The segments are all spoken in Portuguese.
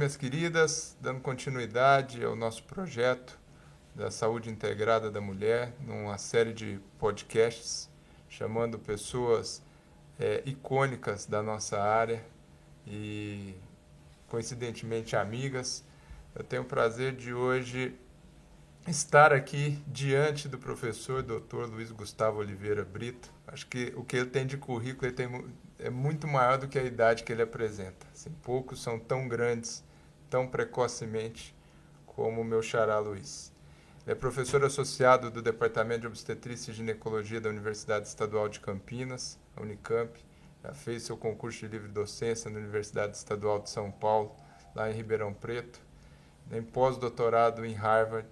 minhas queridas, dando continuidade ao nosso projeto da saúde integrada da mulher, numa série de podcasts, chamando pessoas icônicas da nossa área e, coincidentemente, amigas. Eu tenho o prazer de hoje estar aqui diante do professor Dr. Luiz Gustavo Oliveira Brito. Acho que o que ele tem de currículo é muito maior do que a idade que ele apresenta. Assim, poucos são tão grandes, tão precocemente como o meu xará Luiz. Ele é professor associado do Departamento de Obstetrícia e Ginecologia da Universidade Estadual de Campinas, a Unicamp. Já fez seu concurso de livre docência na Universidade Estadual de São Paulo, lá em Ribeirão Preto. Tem pós-doutorado em Harvard.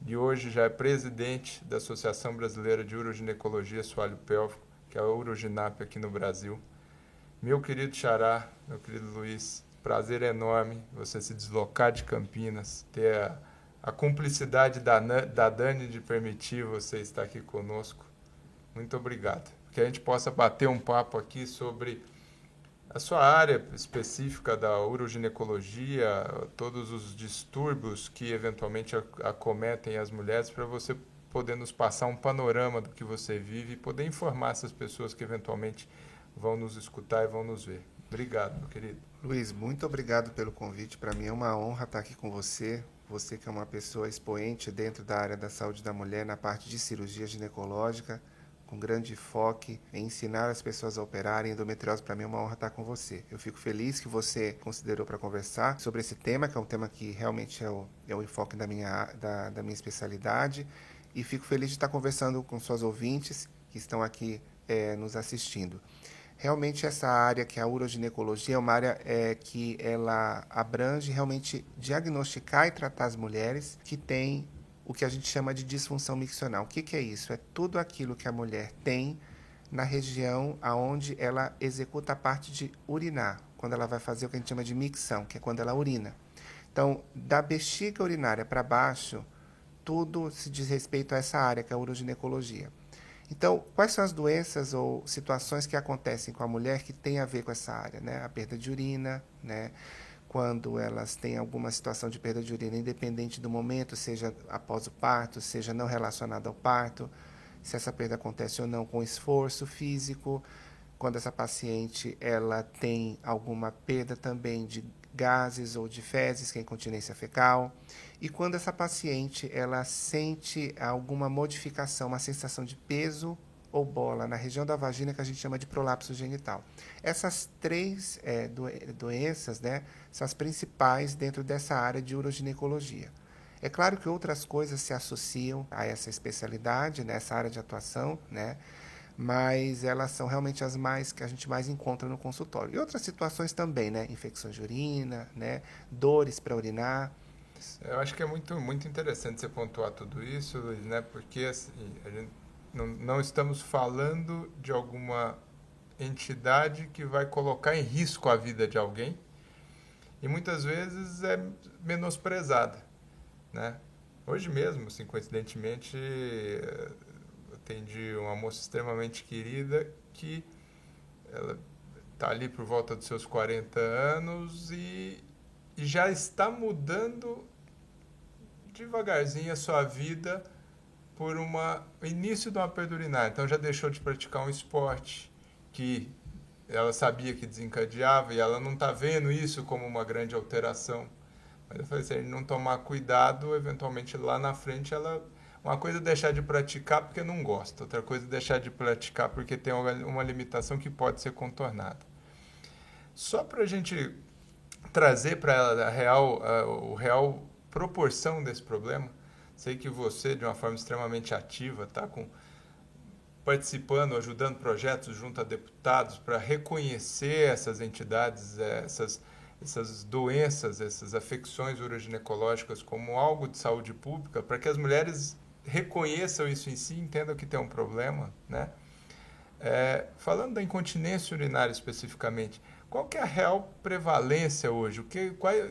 E hoje já é presidente da Associação Brasileira de Uroginecologia Assoalho Pélvico, que é a Uroginap aqui no Brasil. Meu querido xará, meu querido Luiz, prazer enorme você se deslocar de Campinas, ter a cumplicidade da Dani de permitir você estar aqui conosco. Muito obrigado. Que a gente possa bater um papo aqui sobre a sua área específica da uroginecologia, todos os distúrbios que eventualmente acometem as mulheres, para você poder nos passar um panorama do que você vive e poder informar essas pessoas que eventualmente vão nos escutar e vão nos ver. Obrigado, meu querido. Luiz, muito obrigado pelo convite. Para mim é uma honra estar aqui com você. Você que é uma pessoa expoente dentro da área da saúde da mulher, na parte de cirurgia ginecológica, com grande enfoque em ensinar as pessoas a operarem endometriose. Para mim é uma honra estar com você. Eu fico feliz que você considerou para conversar sobre esse tema, que é um tema que realmente é o enfoque da minha especialidade. E fico feliz de estar conversando com suas ouvintes que estão aqui nos assistindo. Realmente essa área que é a uroginecologia é uma área que ela abrange realmente diagnosticar e tratar as mulheres que têm o que a gente chama de disfunção miccional. O que é isso? É tudo aquilo que a mulher tem na região onde ela executa a parte de urinar, quando ela vai fazer o que a gente chama de micção, que é quando ela urina. Então, da bexiga urinária para baixo, tudo se diz respeito a essa área, que é a uroginecologia. Então, quais são as doenças ou situações que acontecem com a mulher que tem a ver com essa área, né? A perda de urina, né? Quando elas têm alguma situação de perda de urina, independente do momento, seja após o parto, seja não relacionada ao parto, se essa perda acontece ou não com esforço físico, quando essa paciente ela tem alguma perda também de gases ou de fezes, que é incontinência fecal, e quando essa paciente ela sente alguma modificação, uma sensação de peso ou bola na região da vagina, que a gente chama de prolapso genital. Essas três doenças, né, são as principais dentro dessa área de uroginecologia. É claro que outras coisas se associam a essa especialidade, nessa área de atuação, né, mas elas são realmente as mais que a gente mais encontra no consultório. E outras situações também, né, infecções de urina, né, dores para urinar. Eu acho que é muito interessante você pontuar tudo isso, Luiz, né? Porque assim, a gente não estamos falando de alguma entidade que vai colocar em risco a vida de alguém e muitas vezes é menosprezada, né? Hoje mesmo, assim, coincidentemente, eu atendi uma moça extremamente querida que ela está ali por volta dos seus 40 anos e já está mudando devagarzinho a sua vida por o início de uma perda urinária. Então já deixou de praticar um esporte que ela sabia que desencadeava e ela não está vendo isso como uma grande alteração. Mas eu falei, se ele não tomar cuidado, eventualmente lá na frente uma coisa é deixar de praticar porque não gosta, outra coisa é deixar de praticar porque tem uma limitação que pode ser contornada. Só para a gente trazer para o real proporção desse problema, sei que você, de uma forma extremamente ativa, está participando, ajudando projetos junto a deputados para reconhecer essas entidades, essas doenças, essas afecções uroginecológicas como algo de saúde pública, para que as mulheres reconheçam isso em si, entendam que tem um problema, né? Falando da incontinência urinária especificamente, qual que é a real prevalência hoje?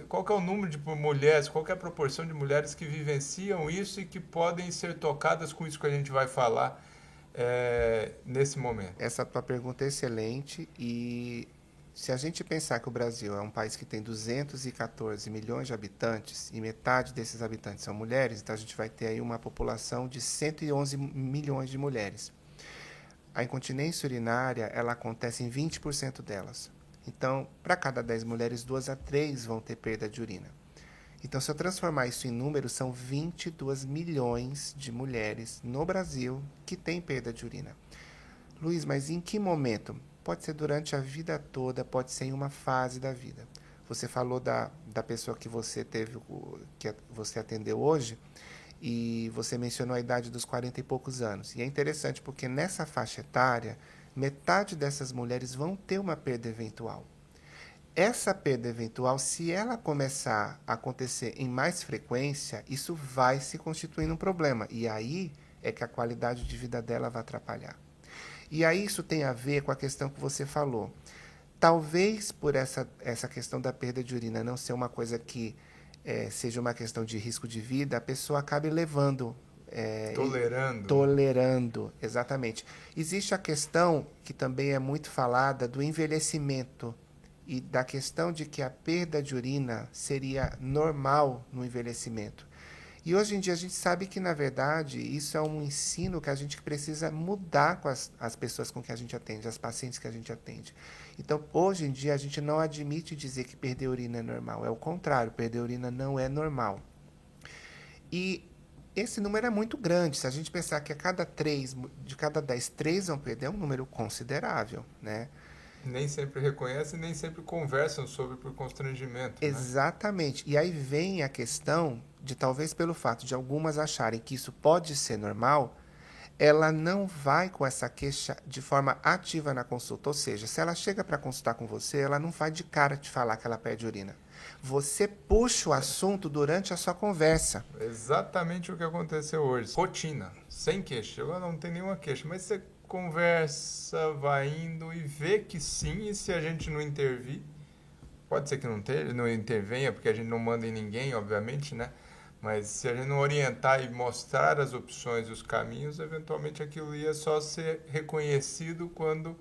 Qual que é o número de mulheres, qual que é a proporção de mulheres que vivenciam isso e que podem ser tocadas com isso que a gente vai falar nesse momento? Essa tua pergunta é excelente e Se a gente pensar que o Brasil é um país que tem 214 milhões de habitantes e metade desses habitantes são mulheres, então a gente vai ter aí uma população de 111 milhões de mulheres. A incontinência urinária, ela acontece em 20% delas. Então, para cada 10 mulheres, 2 a 3 vão ter perda de urina. Então, se eu transformar isso em números, são 22 milhões de mulheres no Brasil que têm perda de urina. Luiz, mas em que momento? Pode ser durante a vida toda, pode ser em uma fase da vida. Você falou da pessoa que você teve, que você atendeu hoje, e você mencionou a idade dos 40 e poucos anos. E é interessante porque nessa faixa etária, metade dessas mulheres vão ter uma perda eventual. Essa perda eventual, se ela começar a acontecer em mais frequência, isso vai se constituindo um problema. E aí é que a qualidade de vida dela vai atrapalhar. E aí isso tem a ver com a questão que você falou. Talvez por essa questão da perda de urina não ser uma coisa que seja uma questão de risco de vida, a pessoa acabe levando. Tolerando, exatamente. Existe a questão, que também é muito falada, do envelhecimento e da questão de que a perda de urina seria normal no envelhecimento. E hoje em dia a gente sabe que, na verdade, isso é um ensino que a gente precisa mudar com as pessoas com que a gente atende, as pacientes que a gente atende. Então, hoje em dia, a gente não admite dizer que perder urina é normal. É o contrário, perder urina não é normal. E esse número é muito grande. Se a gente pensar que de cada 10, 3 vão perder, é um número considerável, né? Nem sempre reconhecem, nem sempre conversam sobre por constrangimento. Exatamente. Né? E aí vem a questão de, talvez pelo fato de algumas acharem que isso pode ser normal, ela não vai com essa queixa de forma ativa na consulta. Ou seja, se ela chega para consultar com você, ela não vai de cara te falar que ela perde urina. Você puxa o assunto durante a sua conversa. Exatamente o que aconteceu hoje. Rotina, sem queixa. Eu não tenho nenhuma queixa, mas você conversa, vai indo e vê que sim, e se a gente não intervir, pode ser que não intervenha, porque a gente não manda em ninguém, obviamente, né? Mas se a gente não orientar e mostrar as opções e os caminhos, eventualmente aquilo ia só ser reconhecido quando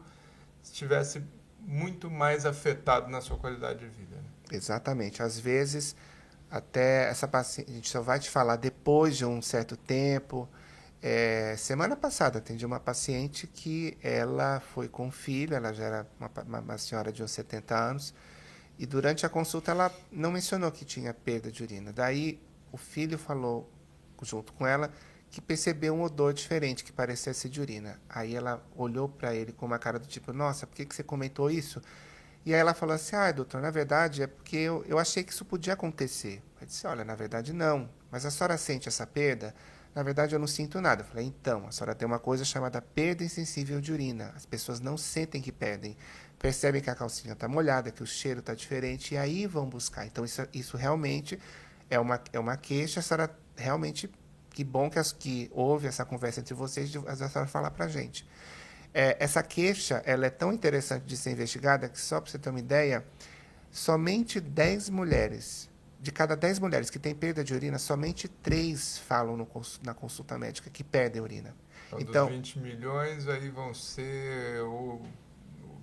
estivesse muito mais afetado na sua qualidade de vida. Né? Exatamente. Às vezes, até essa paciente, a gente só vai te falar depois de um certo tempo. Semana passada atendi uma paciente que ela foi com um filho, ela já era uma senhora de uns 70 anos, e durante a consulta ela não mencionou que tinha perda de urina. Daí o filho falou, junto com ela, que percebeu um odor diferente, que parecia ser de urina. Aí ela olhou para ele com uma cara do tipo, nossa, por que você comentou isso? E aí ela falou assim, doutor, na verdade é porque eu achei que isso podia acontecer. Eu disse, olha, na verdade não, mas a senhora sente essa perda? Na verdade, eu não sinto nada. Eu falei, então, a senhora tem uma coisa chamada perda insensível de urina. As pessoas não sentem que perdem. Percebem que a calcinha está molhada, que o cheiro está diferente, e aí vão buscar. Então, isso realmente é uma queixa. A senhora realmente, que bom que houve essa conversa entre vocês, a senhora falar para a gente. Essa queixa, ela é tão interessante de ser investigada, que só para você ter uma ideia, somente 10 mulheres... De cada 10 mulheres que têm perda de urina, somente 3 falam na consulta médica que perdem urina. Então, dos 20 milhões, aí vão ser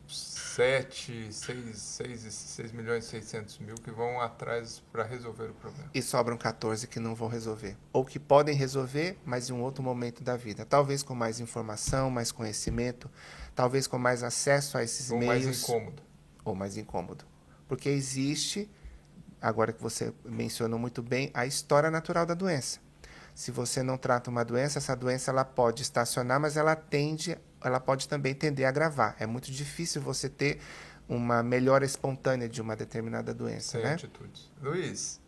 6 milhões e 600 mil que vão atrás para resolver o problema. E sobram 14 que não vão resolver. Ou que podem resolver, mas em um outro momento da vida. Talvez com mais informação, mais conhecimento, talvez com mais acesso a esses meios. Ou mais incômodo. Porque existe... Agora que você mencionou muito bem, a história natural da doença. Se você não trata uma doença, essa doença ela pode estacionar, mas ela pode também tender a agravar. É muito difícil você ter uma melhora espontânea de uma determinada doença. Sem atitudes. Luiz,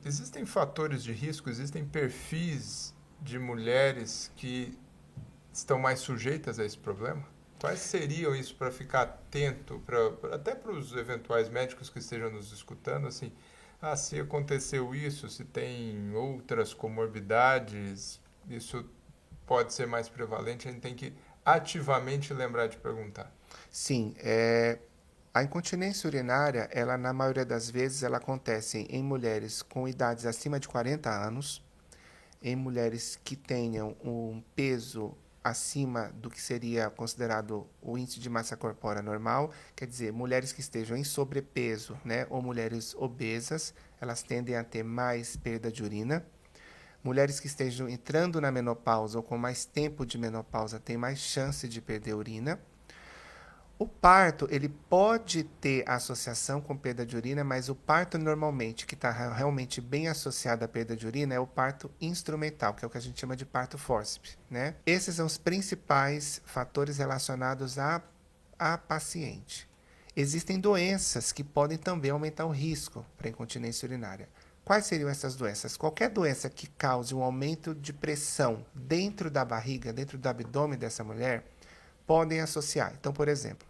existem fatores de risco, existem perfis de mulheres que estão mais sujeitas a esse problema? Quais seriam isso para ficar atento, até para os eventuais médicos que estejam nos escutando, assim... se aconteceu isso, se tem outras comorbidades, isso pode ser mais prevalente, a gente tem que ativamente lembrar de perguntar. Sim, a incontinência urinária, ela na maioria das vezes, ela acontece em mulheres com idades acima de 40 anos, em mulheres que tenham um peso acima do que seria considerado o índice de massa corpórea normal, quer dizer, mulheres que estejam em sobrepeso, né, ou mulheres obesas, elas tendem a ter mais perda de urina. Mulheres que estejam entrando na menopausa ou com mais tempo de menopausa têm mais chance de perder urina. O parto, ele pode ter associação com perda de urina, mas o parto normalmente, que está realmente bem associado à perda de urina, é o parto instrumental, que é o que a gente chama de parto fórceps, né? Esses são os principais fatores relacionados à paciente. Existem doenças que podem também aumentar o risco para incontinência urinária. Quais seriam essas doenças? Qualquer doença que cause um aumento de pressão dentro da barriga, dentro do abdômen dessa mulher, podem associar. Então, por exemplo,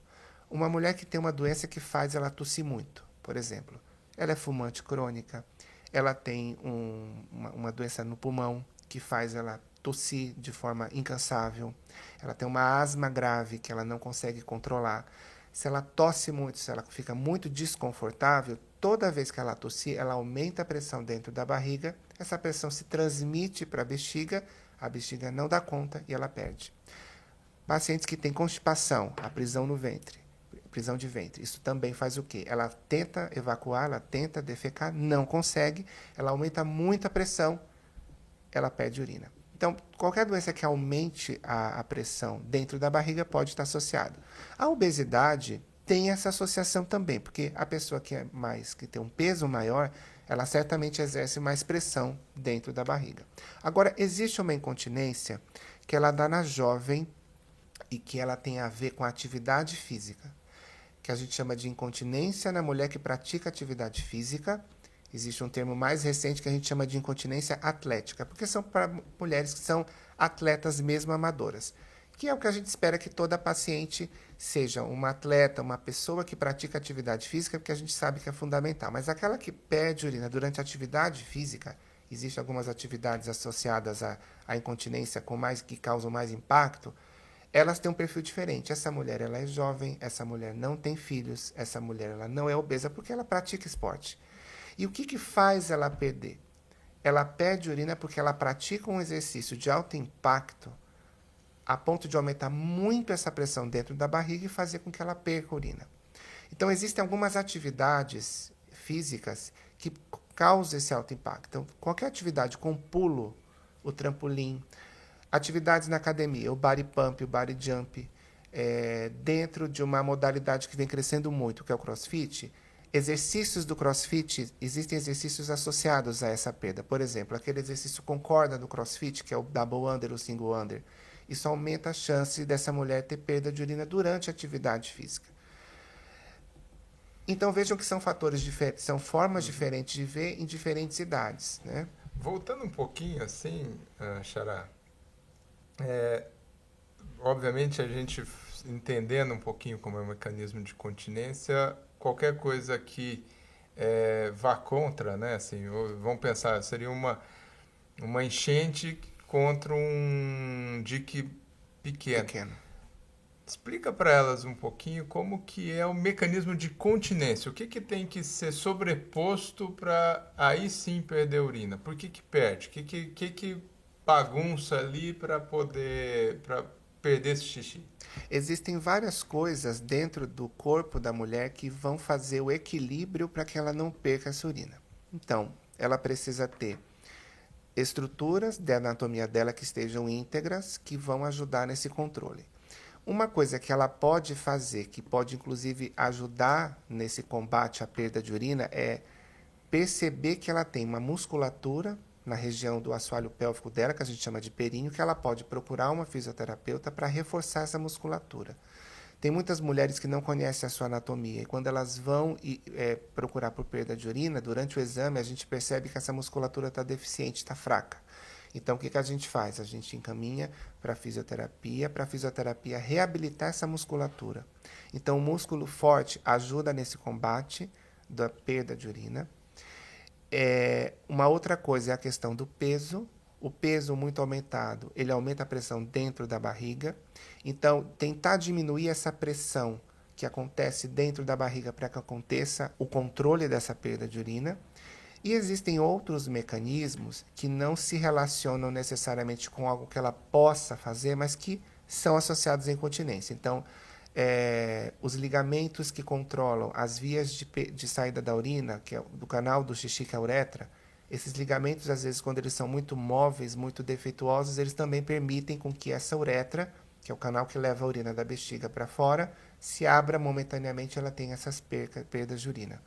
uma mulher que tem uma doença que faz ela tossir muito, por exemplo, ela é fumante crônica, ela tem uma doença no pulmão que faz ela tossir de forma incansável, ela tem uma asma grave que ela não consegue controlar. Se ela tosse muito, se ela fica muito desconfortável, toda vez que ela tossir, ela aumenta a pressão dentro da barriga, essa pressão se transmite para a bexiga não dá conta e ela perde. Pacientes que têm constipação, a prisão no ventre, prisão de ventre, isso também faz o quê? Ela tenta evacuar, ela tenta defecar, não consegue, ela aumenta muito a pressão, ela perde urina. Então, qualquer doença que aumente a pressão dentro da barriga pode estar associado. A obesidade tem essa associação também, porque a pessoa que tem um peso maior, ela certamente exerce mais pressão dentro da barriga. Agora, existe uma incontinência que ela dá na jovem e que ela tem a ver com a atividade física, que a gente chama de incontinência na mulher que pratica atividade física. Existe um termo mais recente que a gente chama de incontinência atlética, porque são para mulheres que são atletas mesmo amadoras, que é o que a gente espera que toda paciente seja uma atleta, uma pessoa que pratica atividade física, porque a gente sabe que é fundamental. Mas aquela que perde urina durante a atividade física, existem algumas atividades associadas à incontinência que causam mais impacto, elas têm um perfil diferente. Essa mulher ela é jovem, essa mulher não tem filhos, essa mulher ela não é obesa porque ela pratica esporte. E o que faz ela perder? Ela perde urina porque ela pratica um exercício de alto impacto a ponto de aumentar muito essa pressão dentro da barriga e fazer com que ela perca urina. Então, existem algumas atividades físicas que causam esse alto impacto. Então, qualquer atividade com pulo, o trampolim, atividades na academia, o body pump, o body jump, dentro de uma modalidade que vem crescendo muito, que é o crossfit, exercícios do crossfit, existem exercícios associados a essa perda. Por exemplo, aquele exercício com corda do crossfit, que é o double under, o single under. Isso aumenta a chance dessa mulher ter perda de urina durante a atividade física. Então vejam que são fatores diferentes, são formas diferentes de ver em diferentes idades, né? Voltando um pouquinho assim, Xará, obviamente a gente entendendo um pouquinho como é o mecanismo de continência, qualquer coisa que vá contra, né? Assim, vamos pensar, seria uma enchente contra um dique pequeno. Explica para elas um pouquinho como que é o mecanismo de continência. O que tem que ser sobreposto para aí sim perder urina? Por que perde? O que bagunça ali para perder esse xixi? Existem várias coisas dentro do corpo da mulher que vão fazer o equilíbrio para que ela não perca essa urina. Então, ela precisa ter estruturas da anatomia dela que estejam íntegras, que vão ajudar nesse controle. Uma coisa que ela pode fazer, que pode inclusive ajudar nesse combate à perda de urina, é perceber que ela tem uma musculatura na região do assoalho pélvico dela, que a gente chama de períneo, que ela pode procurar uma fisioterapeuta para reforçar essa musculatura. Tem muitas mulheres que não conhecem a sua anatomia e quando elas vão procurar por perda de urina, durante o exame a gente percebe que essa musculatura está deficiente, está fraca. Então, o que a gente faz? A gente encaminha para a fisioterapia reabilitar essa musculatura. Então, o músculo forte ajuda nesse combate da perda de urina. Uma outra coisa é a questão do peso. O peso muito aumentado, ele aumenta a pressão dentro da barriga. Então, tentar diminuir essa pressão que acontece dentro da barriga para que aconteça o controle dessa perda de urina. E existem outros mecanismos que não se relacionam necessariamente com algo que ela possa fazer, mas que são associados à incontinência. Então, os ligamentos que controlam as vias de saída da urina, que é do canal do xixi, que é a uretra, esses ligamentos, às vezes, quando eles são muito móveis, muito defeituosos, eles também permitem com que essa uretra, que é o canal que leva a urina da bexiga para fora, se abra momentaneamente, ela tem essas perdas de urina.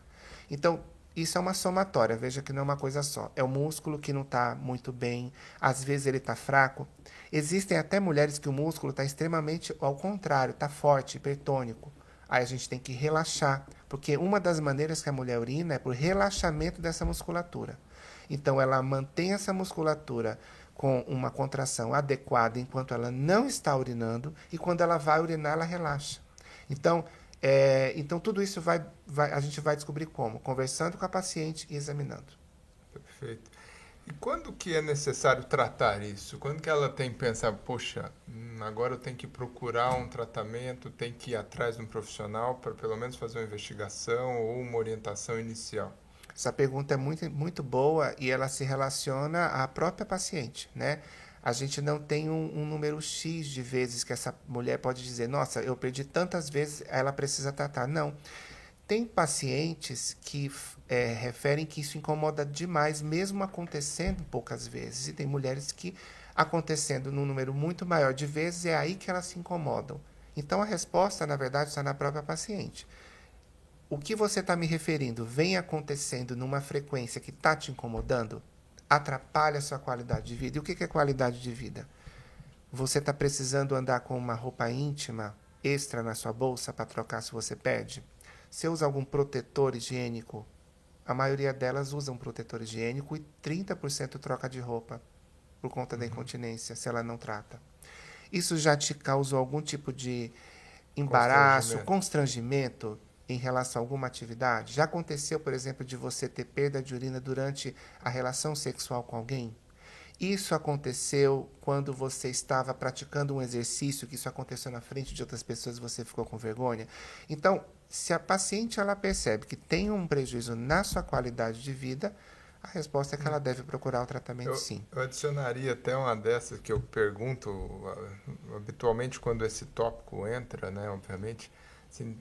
Então, isso é uma somatória, veja que não é uma coisa só. É o músculo que não está muito bem, às vezes ele está fraco. Existem até mulheres que o músculo está extremamente ao contrário, está forte, hipertônico. Aí a gente tem que relaxar, porque uma das maneiras que a mulher urina é por relaxamento dessa musculatura. Então, ela mantém essa musculatura com uma contração adequada enquanto ela não está urinando, e quando ela vai urinar, ela relaxa. Então, tudo isso a gente vai descobrir como? Conversando com a paciente e examinando. Perfeito. E quando que é necessário tratar isso? Quando que ela tem que pensar, poxa, agora eu tenho que procurar um tratamento, tem que ir atrás de um profissional para pelo menos fazer uma investigação ou uma orientação inicial? Essa pergunta é muito, muito boa e ela se relaciona à própria paciente, né? A gente não tem um número X de vezes que essa mulher pode dizer, nossa, eu perdi tantas vezes, ela precisa tratar. Não. Tem pacientes que referem que isso incomoda demais, mesmo acontecendo poucas vezes. E tem mulheres que, acontecendo num número muito maior de vezes, é aí que elas se incomodam. Então, a resposta, na verdade, está na própria paciente. O que você está me referindo vem acontecendo numa frequência que está te incomodando? Atrapalha a sua qualidade de vida. E o que é qualidade de vida? Você está precisando andar com uma roupa íntima extra na sua bolsa para trocar se você perde? Você usa algum protetor higiênico? A maioria delas usa um protetor higiênico e 30% troca de roupa por conta da incontinência, se ela não trata. Isso já te causou algum tipo de embaraço, constrangimento em relação a alguma atividade? Já aconteceu, por exemplo, de você ter perda de urina durante a relação sexual com alguém? Isso aconteceu quando você estava praticando um exercício, que isso aconteceu na frente de outras pessoas e você ficou com vergonha? Então, se a paciente ela percebe que tem um prejuízo na sua qualidade de vida, a resposta é que ela deve procurar o tratamento, sim. Eu adicionaria até uma dessas que eu pergunto habitualmente quando esse tópico entra, né, obviamente, assim,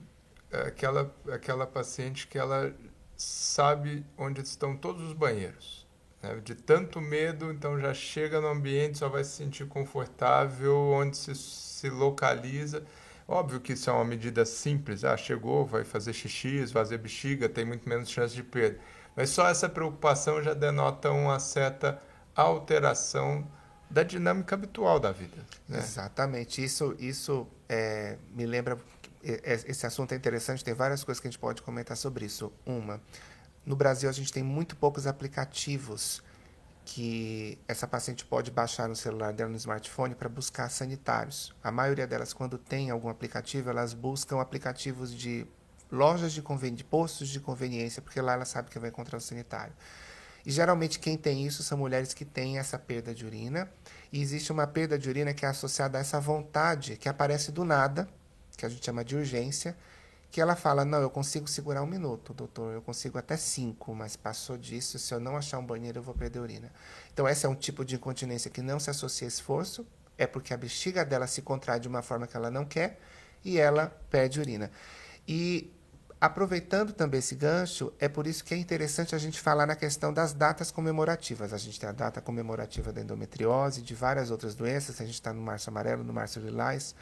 aquela paciente que ela sabe onde estão todos os banheiros, né? De tanto medo, então já chega no ambiente, só vai se sentir confortável, onde se localiza. Óbvio que isso é uma medida simples, chegou, vai fazer xixi, esvaziar bexiga, tem muito menos chance de perda. Mas só essa preocupação já denota uma certa alteração da dinâmica habitual da vida, né? Exatamente. Isso me lembra. Esse assunto é interessante, tem várias coisas que a gente pode comentar sobre isso. No Brasil a gente tem muito poucos aplicativos que essa paciente pode baixar no celular dela, no smartphone, para buscar sanitários. A maioria delas, quando tem algum aplicativo, elas buscam aplicativos de lojas de postos de conveniência, porque lá ela sabe que vai encontrar o sanitário. E geralmente quem tem isso são mulheres que têm essa perda de urina. E existe uma perda de urina que é associada a essa vontade que aparece do nada, que a gente chama de urgência, que ela fala, não, eu consigo segurar 1 minuto, doutor, eu consigo até 5, mas passou disso, se eu não achar um banheiro, eu vou perder urina. Então, esse é um tipo de incontinência que não se associa a esforço, é porque a bexiga dela se contrai de uma forma que ela não quer e ela perde urina. E, aproveitando também esse gancho, é por isso que é interessante a gente falar na questão das datas comemorativas. A gente tem a data comemorativa da endometriose, de várias outras doenças, a gente está no março amarelo, no março lilás,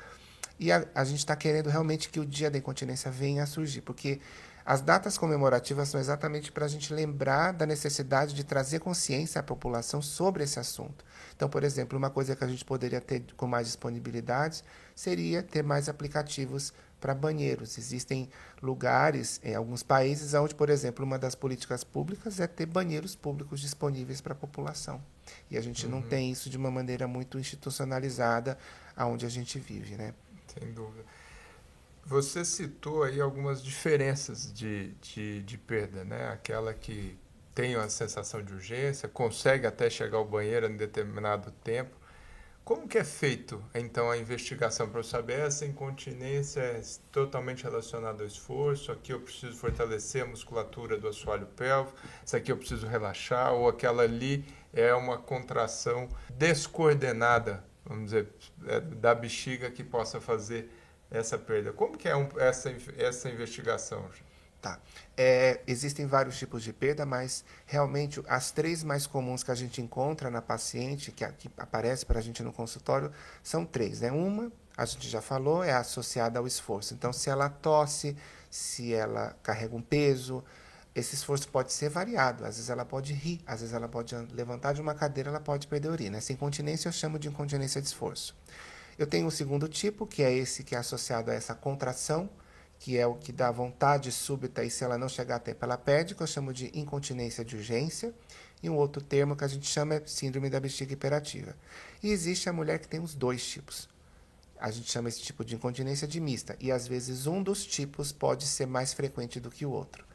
e a gente está querendo realmente que o dia da incontinência venha a surgir, porque as datas comemorativas são exatamente para a gente lembrar da necessidade de trazer consciência à população sobre esse assunto. Então, por exemplo, uma coisa que a gente poderia ter com mais disponibilidade seria ter mais aplicativos para banheiros. Existem lugares, em alguns países, onde, por exemplo, uma das políticas públicas é ter banheiros públicos disponíveis para a população. E a gente não tem isso de uma maneira muito institucionalizada aonde a gente vive, né? Sem dúvida. Você citou aí algumas diferenças de perda, né? Aquela que tem uma sensação de urgência, consegue até chegar ao banheiro em determinado tempo. Como que é feito, então, a investigação para eu saber essa incontinência é totalmente relacionada ao esforço, aqui eu preciso fortalecer a musculatura do assoalho pélvico, isso aqui eu preciso relaxar, ou aquela ali é uma contração descoordenada, vamos dizer, da bexiga que possa fazer essa perda. Como que é essa investigação? Tá. Existem vários tipos de perda, mas realmente as três mais comuns que a gente encontra na paciente, que aparece para a gente no consultório, são três, né? Uma, a gente já falou, é associada ao esforço. Então, se ela tosse, se ela carrega um peso, esse esforço pode ser variado. Às vezes ela pode rir, às vezes ela pode levantar de uma cadeira, ela pode perder urina. Essa incontinência eu chamo de incontinência de esforço. Eu tenho o segundo tipo, que é esse que é associado a essa contração, que é o que dá vontade súbita e se ela não chegar a tempo ela perde, que eu chamo de incontinência de urgência, e um outro termo que a gente chama é síndrome da bexiga hiperativa. E existe a mulher que tem os dois tipos. A gente chama esse tipo de incontinência de mista, e às vezes um dos tipos pode ser mais frequente do que o outro.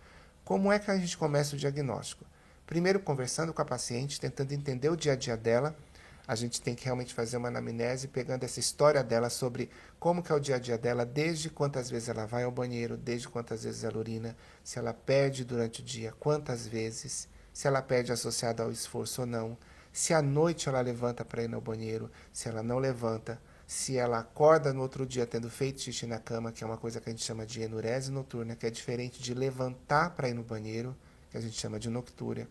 Como é que a gente começa o diagnóstico? Primeiro, conversando com a paciente, tentando entender o dia a dia dela. A gente tem que realmente fazer uma anamnese, pegando essa história dela sobre como que é o dia a dia dela, desde quantas vezes ela vai ao banheiro, desde quantas vezes ela urina, se ela perde durante o dia, quantas vezes, se ela perde associada ao esforço ou não, se à noite ela levanta para ir ao banheiro, se ela não levanta, se ela acorda no outro dia tendo feito xixi na cama, que é uma coisa que a gente chama de enurese noturna, que é diferente de levantar para ir no banheiro, que a gente chama de noctúria.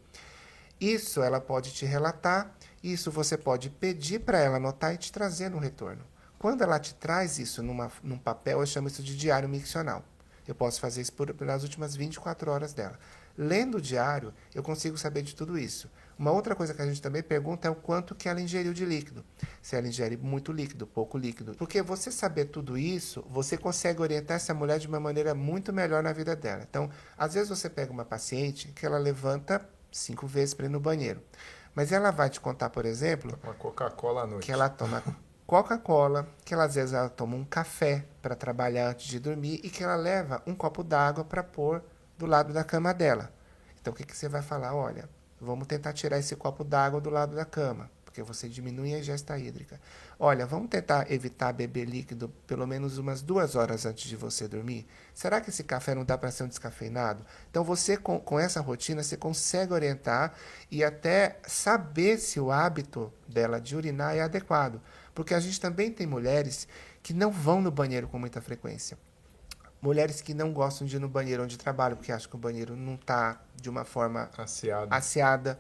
Isso ela pode te relatar, isso você pode pedir para ela anotar e te trazer no retorno. Quando ela te traz isso num papel, eu chamo isso de diário miccional. Eu posso fazer isso pelas últimas 24 horas dela. Lendo o diário, eu consigo saber de tudo isso. Uma outra coisa que a gente também pergunta é o quanto que ela ingeriu de líquido. Se ela ingere muito líquido, pouco líquido. Porque você saber tudo isso, você consegue orientar essa mulher de uma maneira muito melhor na vida dela. Então, às vezes você pega uma paciente que ela levanta 5 vezes para ir no banheiro. Mas ela vai te contar, por exemplo, uma Coca-Cola à noite. Que ela toma Coca-Cola, que ela, às vezes ela toma um café para trabalhar antes de dormir e que ela leva um copo d'água para pôr do lado da cama dela. Então, o que você vai falar? Olha, vamos tentar tirar esse copo d'água do lado da cama, porque você diminui a ingesta hídrica. Olha, vamos tentar evitar beber líquido pelo menos umas 2 horas antes de você dormir? Será que esse café não dá para ser um descafeinado? Então, você, com essa rotina, você consegue orientar e até saber se o hábito dela de urinar é adequado. Porque a gente também tem mulheres que não vão no banheiro com muita frequência. Mulheres que não gostam de ir no banheiro onde trabalham, porque acham que o banheiro não está de uma forma asseada.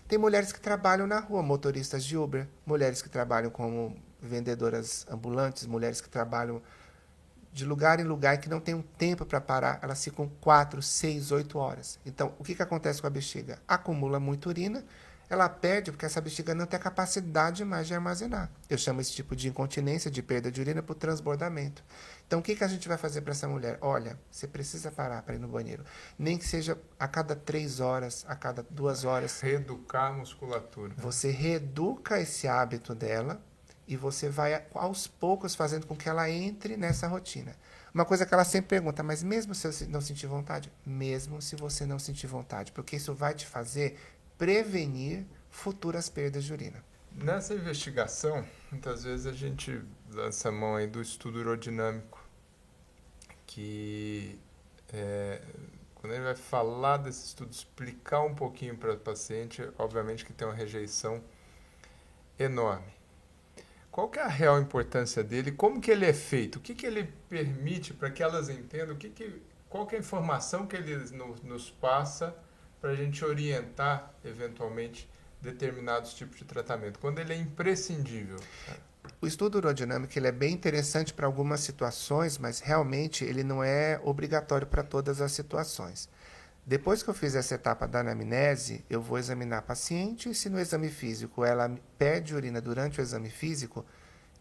Tem mulheres que trabalham na rua, motoristas de Uber, mulheres que trabalham como vendedoras ambulantes, mulheres que trabalham de lugar em lugar que não tem um tempo para parar, elas ficam 4, 6, 8 horas. Então, o que acontece com a bexiga? Acumula muita urina, ela perde porque essa bexiga não tem a capacidade mais de armazenar. Eu chamo esse tipo de incontinência, de perda de urina, por transbordamento. Então, o que a gente vai fazer para essa mulher? Olha, você precisa parar para ir no banheiro. Nem que seja a cada 3 horas, a cada 2 horas. Reeducar a musculatura. Você reeduca esse hábito dela e você vai, aos poucos, fazendo com que ela entre nessa rotina. Uma coisa que ela sempre pergunta, mas mesmo se eu não sentir vontade? Mesmo se você não sentir vontade, porque isso vai te fazer prevenir futuras perdas de urina. Nessa investigação, muitas vezes a gente lança a mão aí do estudo urodinâmico, que quando ele vai falar desse estudo, explicar um pouquinho para o paciente, obviamente que tem uma rejeição enorme. Qual que é a real importância dele? Como que ele é feito? O que que ele permite para que elas entendam? Qual que é a informação que ele nos passa para a gente orientar, eventualmente, determinados tipos de tratamento, quando ele é imprescindível? O estudo urodinâmico ele é bem interessante para algumas situações, mas realmente ele não é obrigatório para todas as situações. Depois que eu fiz essa etapa da anamnese, eu vou examinar a paciente e se no exame físico ela perde urina durante o exame físico,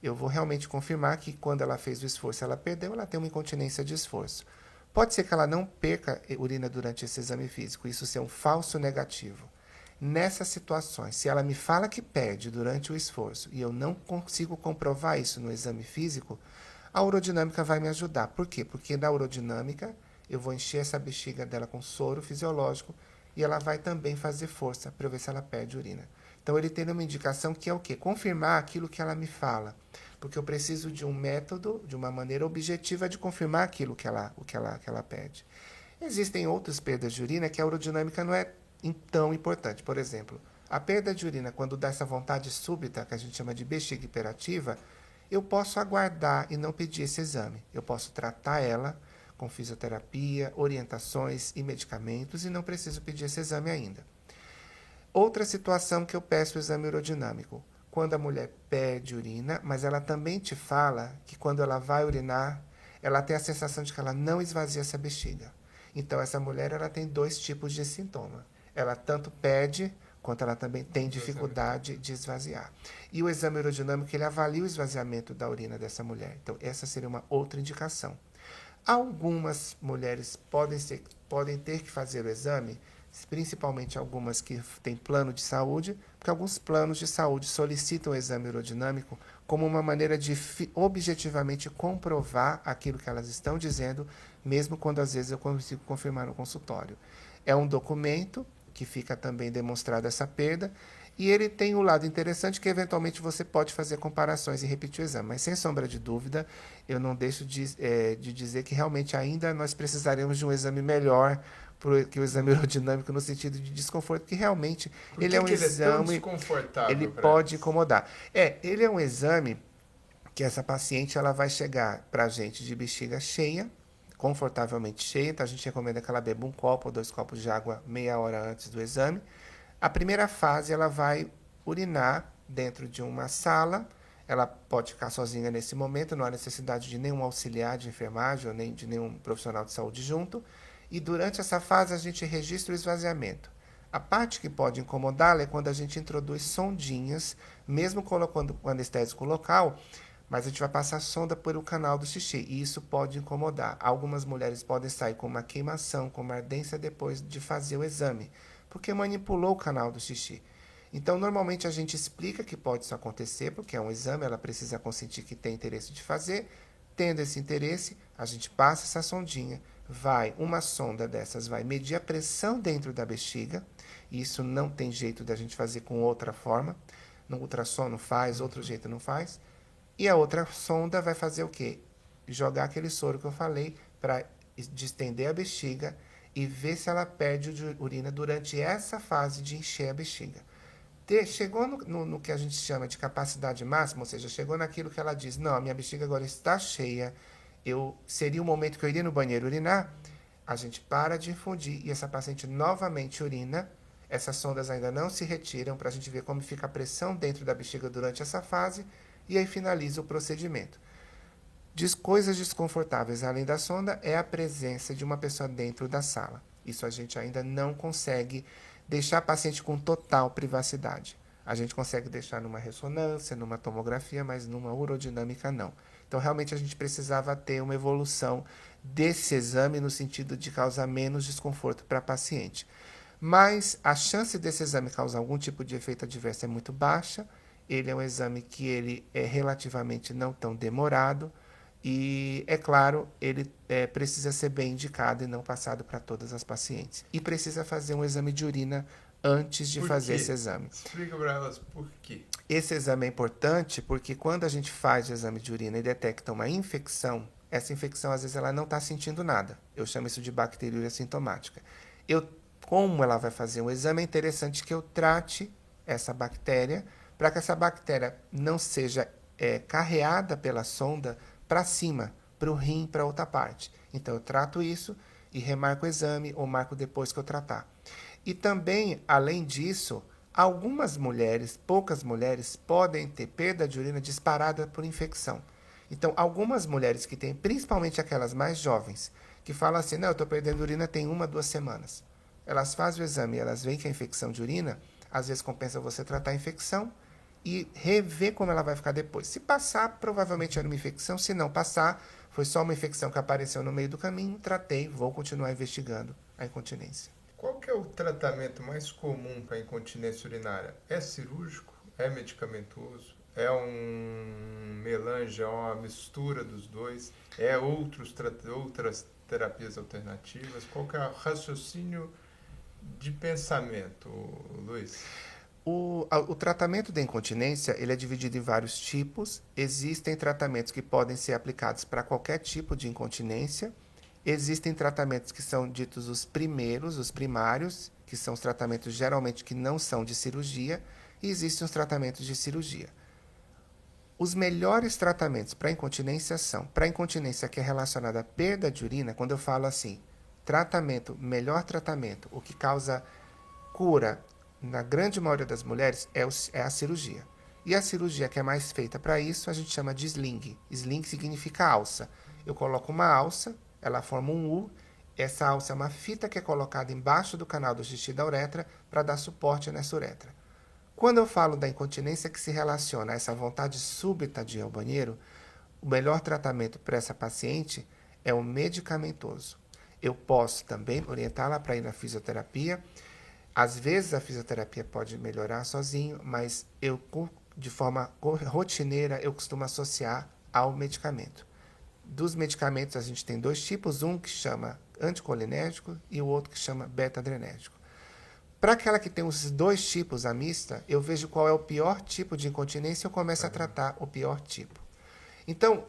eu vou realmente confirmar que quando ela fez o esforço ela perdeu, ela tem uma incontinência de esforço. Pode ser que ela não perca urina durante esse exame físico, isso ser um falso negativo. Nessas situações, se ela me fala que perde durante o esforço e eu não consigo comprovar isso no exame físico, a urodinâmica vai me ajudar. Por quê? Porque na urodinâmica eu vou encher essa bexiga dela com soro fisiológico e ela vai também fazer força para ver se ela perde urina. Então, ele tem uma indicação que é o quê? Confirmar aquilo que ela me fala. Porque eu preciso de um método, de uma maneira objetiva de confirmar aquilo que ela pede. Existem outras perdas de urina que a urodinâmica não é tão importante. Por exemplo, a perda de urina, quando dá essa vontade súbita, que a gente chama de bexiga hiperativa, eu posso aguardar e não pedir esse exame. Eu posso tratar ela com fisioterapia, orientações e medicamentos e não preciso pedir esse exame ainda. Outra situação que eu peço o exame urodinâmico, quando a mulher pede urina, mas ela também te fala que quando ela vai urinar, ela tem a sensação de que ela não esvazia essa bexiga. Então, essa mulher ela tem 2 tipos de sintoma. Ela tanto pede, quanto ela também tem dificuldade de esvaziar. E o exame urodinâmico, ele avalia o esvaziamento da urina dessa mulher. Então, essa seria uma outra indicação. Algumas mulheres podem ter que fazer o exame, principalmente algumas que têm plano de saúde, porque alguns planos de saúde solicitam o exame urodinâmico como uma maneira de objetivamente comprovar aquilo que elas estão dizendo, mesmo quando às vezes eu consigo confirmar no consultório. É um documento que fica também demonstrada essa perda, e ele tem um lado interessante que eventualmente você pode fazer comparações e repetir o exame. Mas sem sombra de dúvida, eu não deixo de dizer que realmente ainda nós precisaremos de um exame melhor que o exame urodinâmico no sentido de desconforto, que realmente ele é um exame, é tão desconfortável ele pode incomodar. Ele é um exame que essa paciente ela vai chegar para a gente de bexiga cheia, confortavelmente cheia, então a gente recomenda que ela beba 1 copo ou 2 copos de água meia hora antes do exame. A primeira fase ela vai urinar dentro de uma sala, ela pode ficar sozinha nesse momento, não há necessidade de nenhum auxiliar de enfermagem ou nem de nenhum profissional de saúde junto, e durante essa fase a gente registra o esvaziamento. A parte que pode incomodá-la é quando a gente introduz sondinhas, mesmo colocando o anestésico local, mas a gente vai passar a sonda por o canal do xixi, e isso pode incomodar. Algumas mulheres podem sair com uma queimação, com uma ardência depois de fazer o exame, porque manipulou o canal do xixi. Então, normalmente a gente explica que pode isso acontecer, porque é um exame, ela precisa consentir que tem interesse de fazer. Tendo esse interesse, a gente passa essa sondinha, uma sonda dessas vai medir a pressão dentro da bexiga, e isso não tem jeito da gente fazer com outra forma, no ultrassom não faz, outro jeito não faz. E a outra sonda vai fazer o quê? Jogar aquele soro que eu falei para distender a bexiga e ver se ela perde urina durante essa fase de encher a bexiga. Chegou no que a gente chama de capacidade máxima, ou seja, chegou naquilo que ela diz, não, a minha bexiga agora está cheia, seria o momento que eu iria no banheiro urinar, a gente para de infundir e essa paciente novamente urina. Essas sondas ainda não se retiram para a gente ver como fica a pressão dentro da bexiga durante essa fase e aí finaliza o procedimento. Coisas desconfortáveis além da sonda é a presença de uma pessoa dentro da sala. Isso a gente ainda não consegue deixar a paciente com total privacidade. A gente consegue deixar numa ressonância, numa tomografia, mas numa urodinâmica não. Então, realmente, a gente precisava ter uma evolução desse exame no sentido de causar menos desconforto para a paciente. Mas a chance desse exame causar algum tipo de efeito adverso é muito baixa. Ele é um exame que ele é relativamente não tão demorado. E, é claro, ele precisa ser bem indicado e não passado para todas as pacientes. E precisa fazer um exame de urina antes de fazer esse exame. Explica para elas por quê. Esse exame é importante porque quando a gente faz o exame de urina e detecta uma infecção, essa infecção às vezes ela não está sentindo nada. Eu chamo isso de bacteriúria sintomática. Como ela vai fazer um exame, é interessante que eu trate essa bactéria para que essa bactéria não seja carreada pela sonda para cima, para o rim, para outra parte. Então, eu trato isso e remarco o exame ou marco depois que eu tratar. E também, além disso, algumas mulheres, poucas mulheres, podem ter perda de urina disparada por infecção. Então, algumas mulheres que têm, principalmente aquelas mais jovens, que falam assim, não, eu estou perdendo urina tem 1, 2 semanas. Elas fazem o exame e elas veem que é infecção de urina, às vezes compensa você tratar a infecção e rever como ela vai ficar depois. Se passar, provavelmente era uma infecção. Se não passar, foi só uma infecção que apareceu no meio do caminho, tratei, vou continuar investigando a incontinência. Qual que é o tratamento mais comum para a incontinência urinária? É cirúrgico? É medicamentoso? É um melange, é uma mistura dos dois? É outras terapias alternativas? Qual que é o raciocínio de pensamento, Luiz? O tratamento da incontinência ele é dividido em vários tipos. Existem tratamentos que podem ser aplicados para qualquer tipo de incontinência. Existem tratamentos que são ditos os primeiros, os primários, que são os tratamentos geralmente que não são de cirurgia. E existem os tratamentos de cirurgia. Os melhores tratamentos para incontinência são, para incontinência que é relacionada à perda de urina, quando eu falo assim, melhor tratamento, o que causa cura na grande maioria das mulheres é a cirurgia. E a cirurgia que é mais feita para isso, a gente chama de sling. Sling significa alça. Eu coloco uma alça, ela forma um U, essa alça é uma fita que é colocada embaixo do canal do xixi da uretra para dar suporte nessa uretra. Quando eu falo da incontinência que se relaciona a essa vontade súbita de ir ao banheiro, o melhor tratamento para essa paciente é o medicamentoso. Eu posso também orientá-la para ir na fisioterapia. Às vezes a fisioterapia pode melhorar sozinho, mas de forma rotineira, eu costumo associar ao medicamento. Dos medicamentos a gente tem dois tipos, um que chama anticolinérgico e o outro que chama beta-adrenérgico. Para aquela que tem os dois tipos, a mista, eu vejo qual é o pior tipo de incontinência e eu começo a tratar o pior tipo. Então,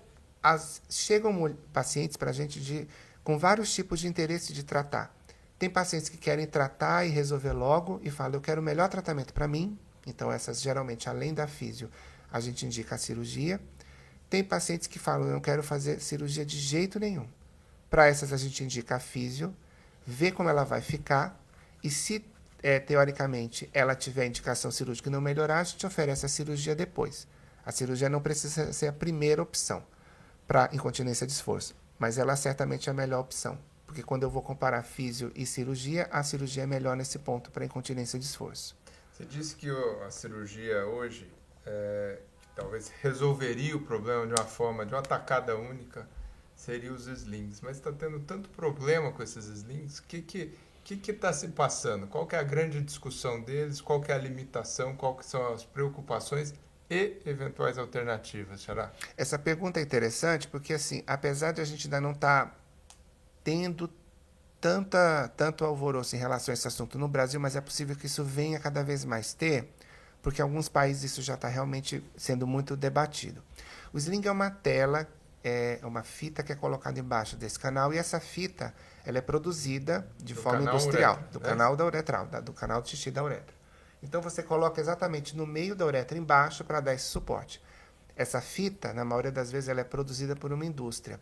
chegam pacientes para a gente com vários tipos de interesse de tratar. Tem pacientes que querem tratar e resolver logo e falam, eu quero o melhor tratamento para mim. Então, essas geralmente, além da físio, a gente indica a cirurgia. Tem pacientes que falam, eu não quero fazer cirurgia de jeito nenhum. Para essas, a gente indica a físio, vê como ela vai ficar e se teoricamente, ela tiver indicação cirúrgica e não melhorar, a gente oferece a cirurgia depois. A cirurgia não precisa ser a primeira opção para incontinência de esforço, mas ela certamente é a melhor opção, porque quando eu vou comparar físio e cirurgia, a cirurgia é melhor nesse ponto para incontinência de esforço. Você disse que a cirurgia hoje talvez resolveria o problema de uma tacada única, seria os slings, mas está tendo tanto problema com esses slings, o que está se passando? Qual que é a grande discussão deles? Qual que é a limitação? Qual que são as preocupações e eventuais alternativas, Xará? Essa pergunta é interessante porque, assim, apesar de a gente ainda não estar tendo tanto alvoroço em relação a esse assunto no Brasil, mas é possível que isso venha cada vez mais ter, porque em alguns países isso já está realmente sendo muito debatido. O sling é uma tela, é uma fita que é colocada embaixo desse canal e essa fita ela é produzida de forma industrial, do canal da uretral, do canal de xixi da uretra. Então você coloca exatamente no meio da uretra embaixo para dar esse suporte. Essa fita, na maioria das vezes, ela é produzida por uma indústria.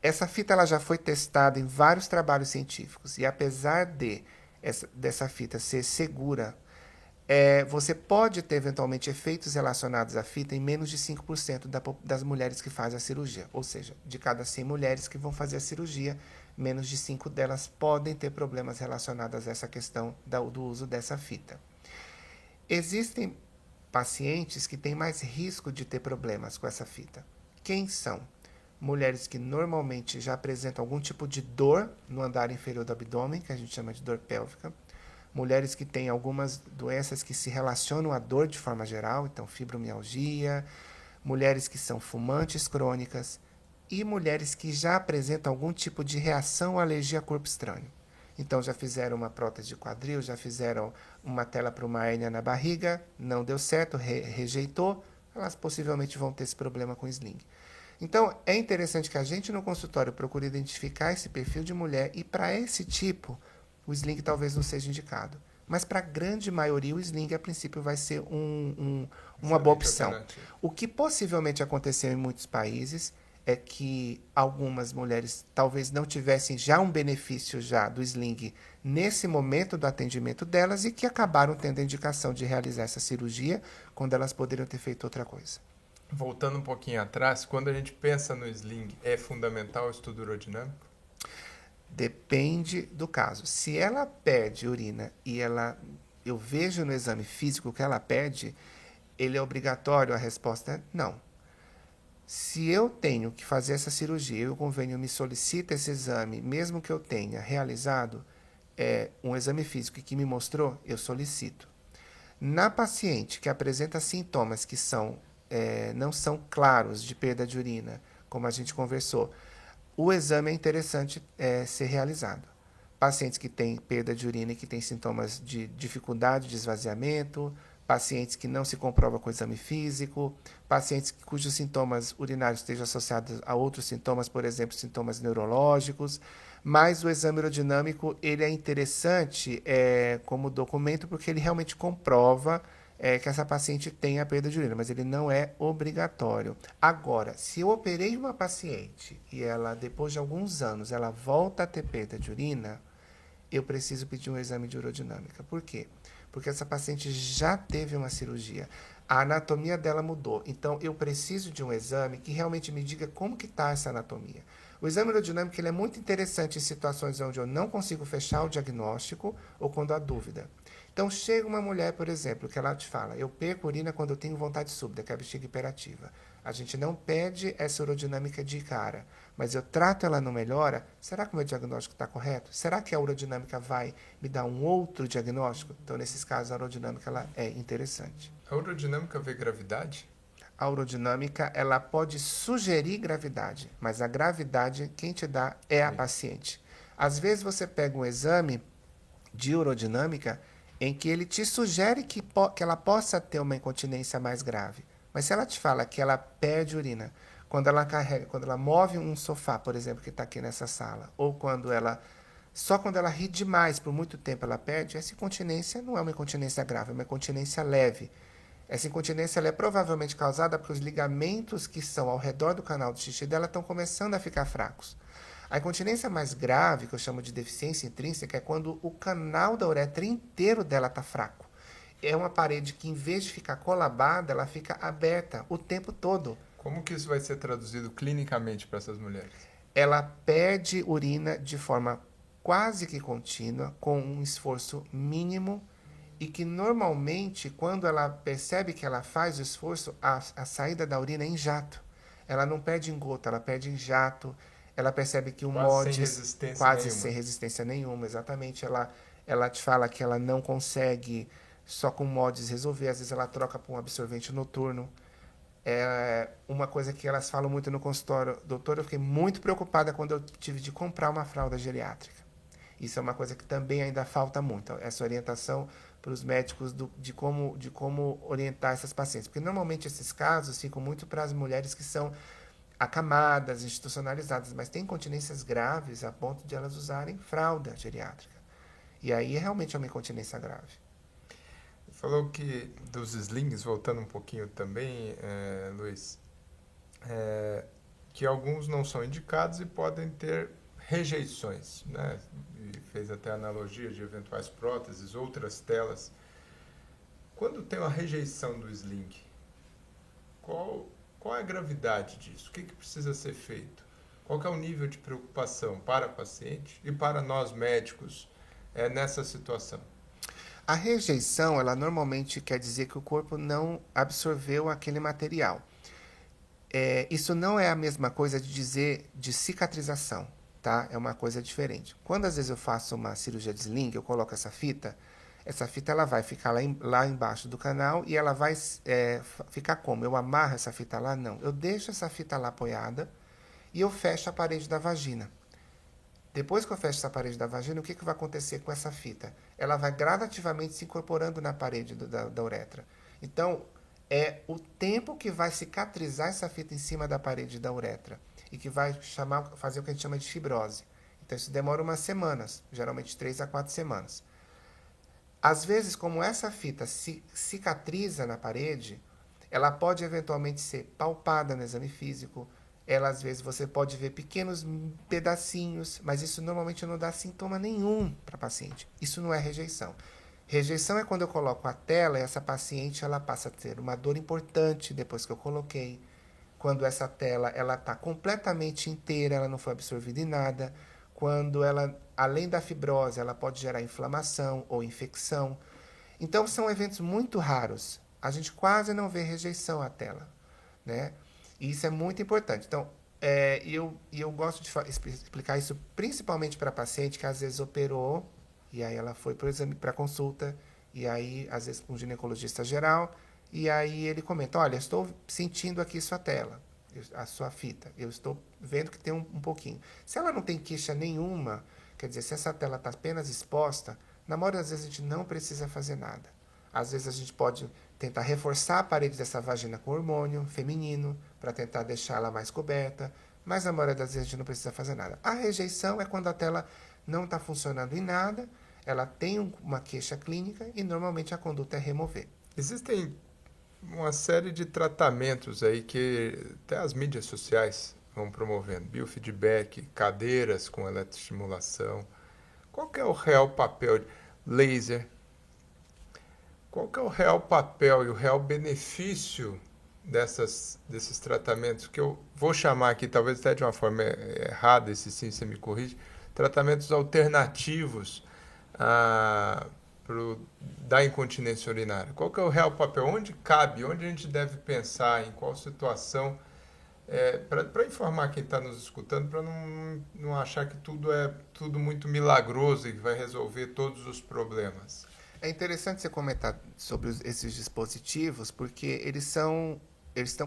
Essa fita ela já foi testada em vários trabalhos científicos e apesar dessa fita ser segura, você pode ter eventualmente efeitos relacionados à fita em menos de 5% das mulheres que fazem a cirurgia. Ou seja, de cada 100 mulheres que vão fazer a cirurgia, menos de 5 delas podem ter problemas relacionados a essa questão do uso dessa fita. Existem pacientes que têm mais risco de ter problemas com essa fita. Quem são? Mulheres que normalmente já apresentam algum tipo de dor no andar inferior do abdômen, que a gente chama de dor pélvica. Mulheres que têm algumas doenças que se relacionam à dor de forma geral, então fibromialgia, mulheres que são fumantes crônicas e mulheres que já apresentam algum tipo de reação ou alergia a corpo estranho. Então já fizeram uma prótese de quadril, já fizeram uma tela para uma hérnia na barriga, não deu certo, rejeitou, elas possivelmente vão ter esse problema com sling. Então é interessante que a gente no consultório procure identificar esse perfil de mulher e para esse tipo o sling talvez não seja indicado. Mas para a grande maioria, o sling, a princípio, vai ser uma boa opção. O que possivelmente aconteceu em muitos países é que algumas mulheres talvez não tivessem já um benefício já do sling nesse momento do atendimento delas e que acabaram tendo a indicação de realizar essa cirurgia quando elas poderiam ter feito outra coisa. Voltando um pouquinho atrás, quando a gente pensa no sling, é fundamental o estudo urodinâmico? Depende do caso. Se ela perde urina e eu vejo no exame físico que ela perde, ele é obrigatório? A resposta é não. Se eu tenho que fazer essa cirurgia e o convênio me solicita esse exame, mesmo que eu tenha realizado um exame físico que me mostrou, eu solicito. Na paciente que apresenta sintomas que não são claros de perda de urina, como a gente conversou, o exame é interessante ser realizado. Pacientes que têm perda de urina e que têm sintomas de dificuldade de esvaziamento, pacientes que não se comprova com exame físico, pacientes cujos sintomas urinários estejam associados a outros sintomas, por exemplo, sintomas neurológicos. Mas o exame urodinâmico ele é interessante como documento porque ele realmente comprova que essa paciente tem a perda de urina, mas ele não é obrigatório. Agora, se eu operei uma paciente e ela, depois de alguns anos, ela volta a ter perda de urina, eu preciso pedir um exame de urodinâmica. Por quê? Porque essa paciente já teve uma cirurgia. A anatomia dela mudou. Então, eu preciso de um exame que realmente me diga como que está essa anatomia. O exame urodinâmico ele é muito interessante em situações onde eu não consigo fechar o diagnóstico ou quando há dúvida. Então, chega uma mulher, por exemplo, que ela te fala, eu perco urina quando eu tenho vontade súbita, que é a bexiga hiperativa. A gente não pede essa urodinâmica de cara, mas eu trato ela não melhora, será que o meu diagnóstico está correto? Será que a urodinâmica vai me dar um outro diagnóstico? Então, nesses casos, a urodinâmica ela é interessante. A urodinâmica vê gravidade? A urodinâmica ela pode sugerir gravidade, mas a gravidade quem te dá é a paciente. Às vezes você pega um exame de urodinâmica em que ele te sugere que ela possa ter uma incontinência mais grave. Mas se ela te fala que ela perde urina, quando ela carrega, quando ela move um sofá, por exemplo, que está aqui nessa sala, ou só quando ela ri demais por muito tempo ela perde, essa incontinência não é uma incontinência grave, é uma incontinência leve. Essa incontinência ela é provavelmente causada porque os ligamentos que são ao redor do canal do xixi dela estão começando a ficar fracos. A incontinência mais grave, que eu chamo de deficiência intrínseca, é quando o canal da uretra inteiro dela está fraco. É uma parede que, em vez de ficar colabada, ela fica aberta o tempo todo. Como que isso vai ser traduzido clinicamente para essas mulheres? Ela perde urina de forma quase que contínua, com um esforço mínimo, e que normalmente, quando ela percebe que ela faz o esforço, a saída da urina é em jato. Ela não perde em gota, ela perde em jato. Ela percebe que o MODIS, quase sem resistência nenhuma, exatamente. Ela te fala que ela não consegue só com MODIS resolver, às vezes ela troca por um absorvente noturno. É uma coisa que elas falam muito no consultório, doutor, eu fiquei muito preocupada quando eu tive de comprar uma fralda geriátrica. Isso é uma coisa que também ainda falta muito, essa orientação para os médicos de como orientar essas pacientes. Porque normalmente esses casos ficam muito para as mulheres que são acamadas, institucionalizadas, mas tem incontinências graves a ponto de elas usarem fralda geriátrica. E aí realmente é uma incontinência grave. Falou que dos slings, voltando um pouquinho também, Luiz, que alguns não são indicados e podem ter rejeições, né? E fez até analogia de eventuais próteses, outras telas. Quando tem uma rejeição do sling, qual é a gravidade disso? O que precisa ser feito? Qual que é o nível de preocupação para a paciente e para nós médicos nessa situação? A rejeição, ela normalmente quer dizer que o corpo não absorveu aquele material. Isso não é a mesma coisa de dizer de cicatrização, tá? É uma coisa diferente. Quando às vezes eu faço uma cirurgia de sling, eu coloco essa fita ela vai ficar lá embaixo do canal e ela vai ficar como? Eu amarro essa fita lá? Não. Eu deixo essa fita lá apoiada e eu fecho a parede da vagina. Depois que eu fecho essa parede da vagina, o que vai acontecer com essa fita? Ela vai gradativamente se incorporando na parede da uretra. Então, é o tempo que vai cicatrizar essa fita em cima da parede da uretra e que vai fazer o que a gente chama de fibrose. Então, isso demora umas semanas, geralmente 3 a 4 semanas. Às vezes, como essa fita cicatriza na parede, ela pode eventualmente ser palpada no exame físico. Ela, às vezes, você pode ver pequenos pedacinhos, mas isso normalmente não dá sintoma nenhum para a paciente. Isso não é rejeição. Rejeição é quando eu coloco a tela e essa paciente ela passa a ter uma dor importante depois que eu coloquei. Quando essa tela está completamente inteira, ela não foi absorvida em nada. Quando ela, além da fibrose, ela pode gerar inflamação ou infecção. Então, são eventos muito raros. A gente quase não vê rejeição à tela, né? E isso é muito importante. Então, eu gosto de explicar isso principalmente para paciente que às vezes operou e aí ela foi para consulta e aí às vezes com um ginecologista geral e aí ele comenta, olha, estou sentindo aqui sua tela, a sua fita, eu estou vendo que tem um pouquinho. Se ela não tem queixa nenhuma, quer dizer, se essa tela está apenas exposta, na maioria das vezes a gente não precisa fazer nada. Às vezes a gente pode tentar reforçar a parede dessa vagina com hormônio feminino, para tentar deixá-la mais coberta, mas na maioria das vezes a gente não precisa fazer nada. A rejeição é quando a tela não está funcionando em nada, ela tem uma queixa clínica e normalmente a conduta é remover. Existem uma série de tratamentos aí que até as mídias sociais vão promovendo. Biofeedback, cadeiras com eletroestimulação. Qual que é o real papel? Laser. Qual que é o real papel e o real benefício desses tratamentos, que eu vou chamar aqui, talvez até de uma forma errada, esse sim você me corrige, tratamentos alternativos da incontinência urinária? Qual que é o real papel? Onde cabe? Onde a gente deve pensar? Em qual situação? Para informar quem está nos escutando, para não achar que tudo é tudo muito milagroso e que vai resolver todos os problemas. É interessante você comentar sobre esses dispositivos, porque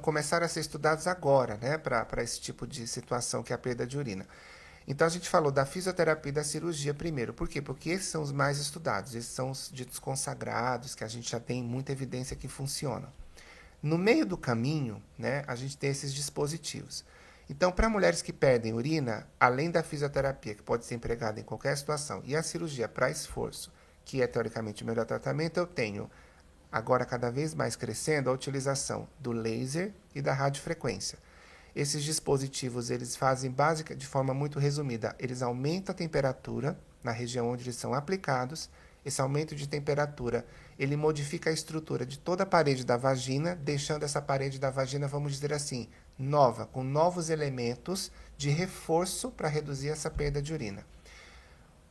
começaram a ser estudados agora, né, para esse tipo de situação que é a perda de urina. Então a gente falou da fisioterapia e da cirurgia primeiro. Por quê? Porque esses são os mais estudados, esses são os ditos consagrados, que a gente já tem muita evidência que funcionam. No meio do caminho, né, a gente tem esses dispositivos. Então, para mulheres que perdem urina, além da fisioterapia, que pode ser empregada em qualquer situação, e a cirurgia para esforço, que é teoricamente o melhor tratamento, eu tenho, agora cada vez mais crescendo, a utilização do laser e da radiofrequência. Esses dispositivos, eles fazem de forma muito resumida, eles aumentam a temperatura na região onde eles são aplicados. Esse aumento de temperatura, ele modifica a estrutura de toda a parede da vagina, deixando essa parede da vagina, vamos dizer assim, nova, com novos elementos de reforço para reduzir essa perda de urina.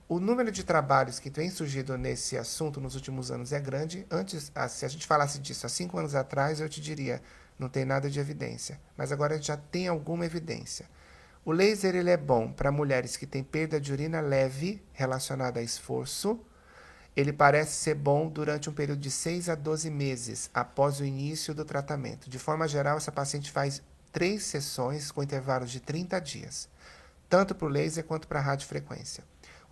O número de trabalhos que tem surgido nesse assunto nos últimos anos é grande. Antes, se a gente falasse disso há 5 anos atrás, eu te diria, não tem nada de evidência. Mas agora a gente já tem alguma evidência. O laser ele é bom para mulheres que têm perda de urina leve relacionada a esforço. Ele parece ser bom durante um período de 6 a 12 meses após o início do tratamento. De forma geral, essa paciente faz 3 sessões com intervalos de 30 dias, tanto para o laser quanto para a radiofrequência.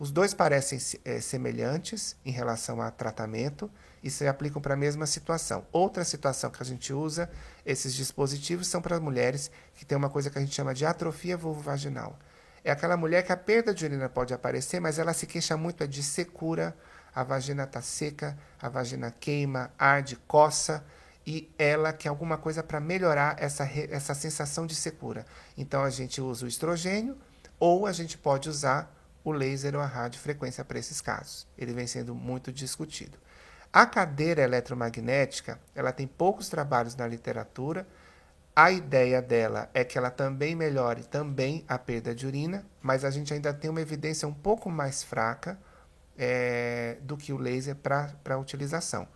Os dois parecem semelhantes em relação a tratamento e se aplicam para a mesma situação. Outra situação que a gente usa esses dispositivos são para mulheres que têm uma coisa que a gente chama de atrofia vulvovaginal. É aquela mulher que a perda de urina pode aparecer, mas ela se queixa muito de secura, a vagina está seca, a vagina queima, arde, coça, e ela quer alguma coisa para melhorar essa sensação de secura. Então a gente usa o estrogênio ou a gente pode usar o laser ou a radiofrequência para esses casos. Ele vem sendo muito discutido. A cadeira eletromagnética, ela tem poucos trabalhos na literatura. A ideia dela é que ela também melhore também a perda de urina, mas a gente ainda tem uma evidência um pouco mais fraca do que o laser para a utilização.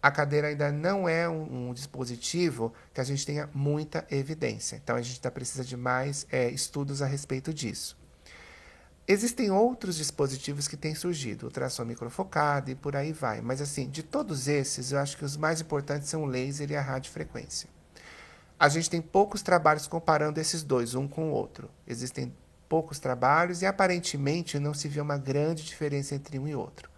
A cadeira ainda não é um dispositivo que a gente tenha muita evidência. Então, a gente ainda precisa de mais estudos a respeito disso. Existem outros dispositivos que têm surgido, ultrassom microfocado e por aí vai. Mas, assim, de todos esses, eu acho que os mais importantes são o laser e a radiofrequência. A gente tem poucos trabalhos comparando esses dois, um com o outro. Existem poucos trabalhos e, aparentemente, não se vê uma grande diferença entre um e outro.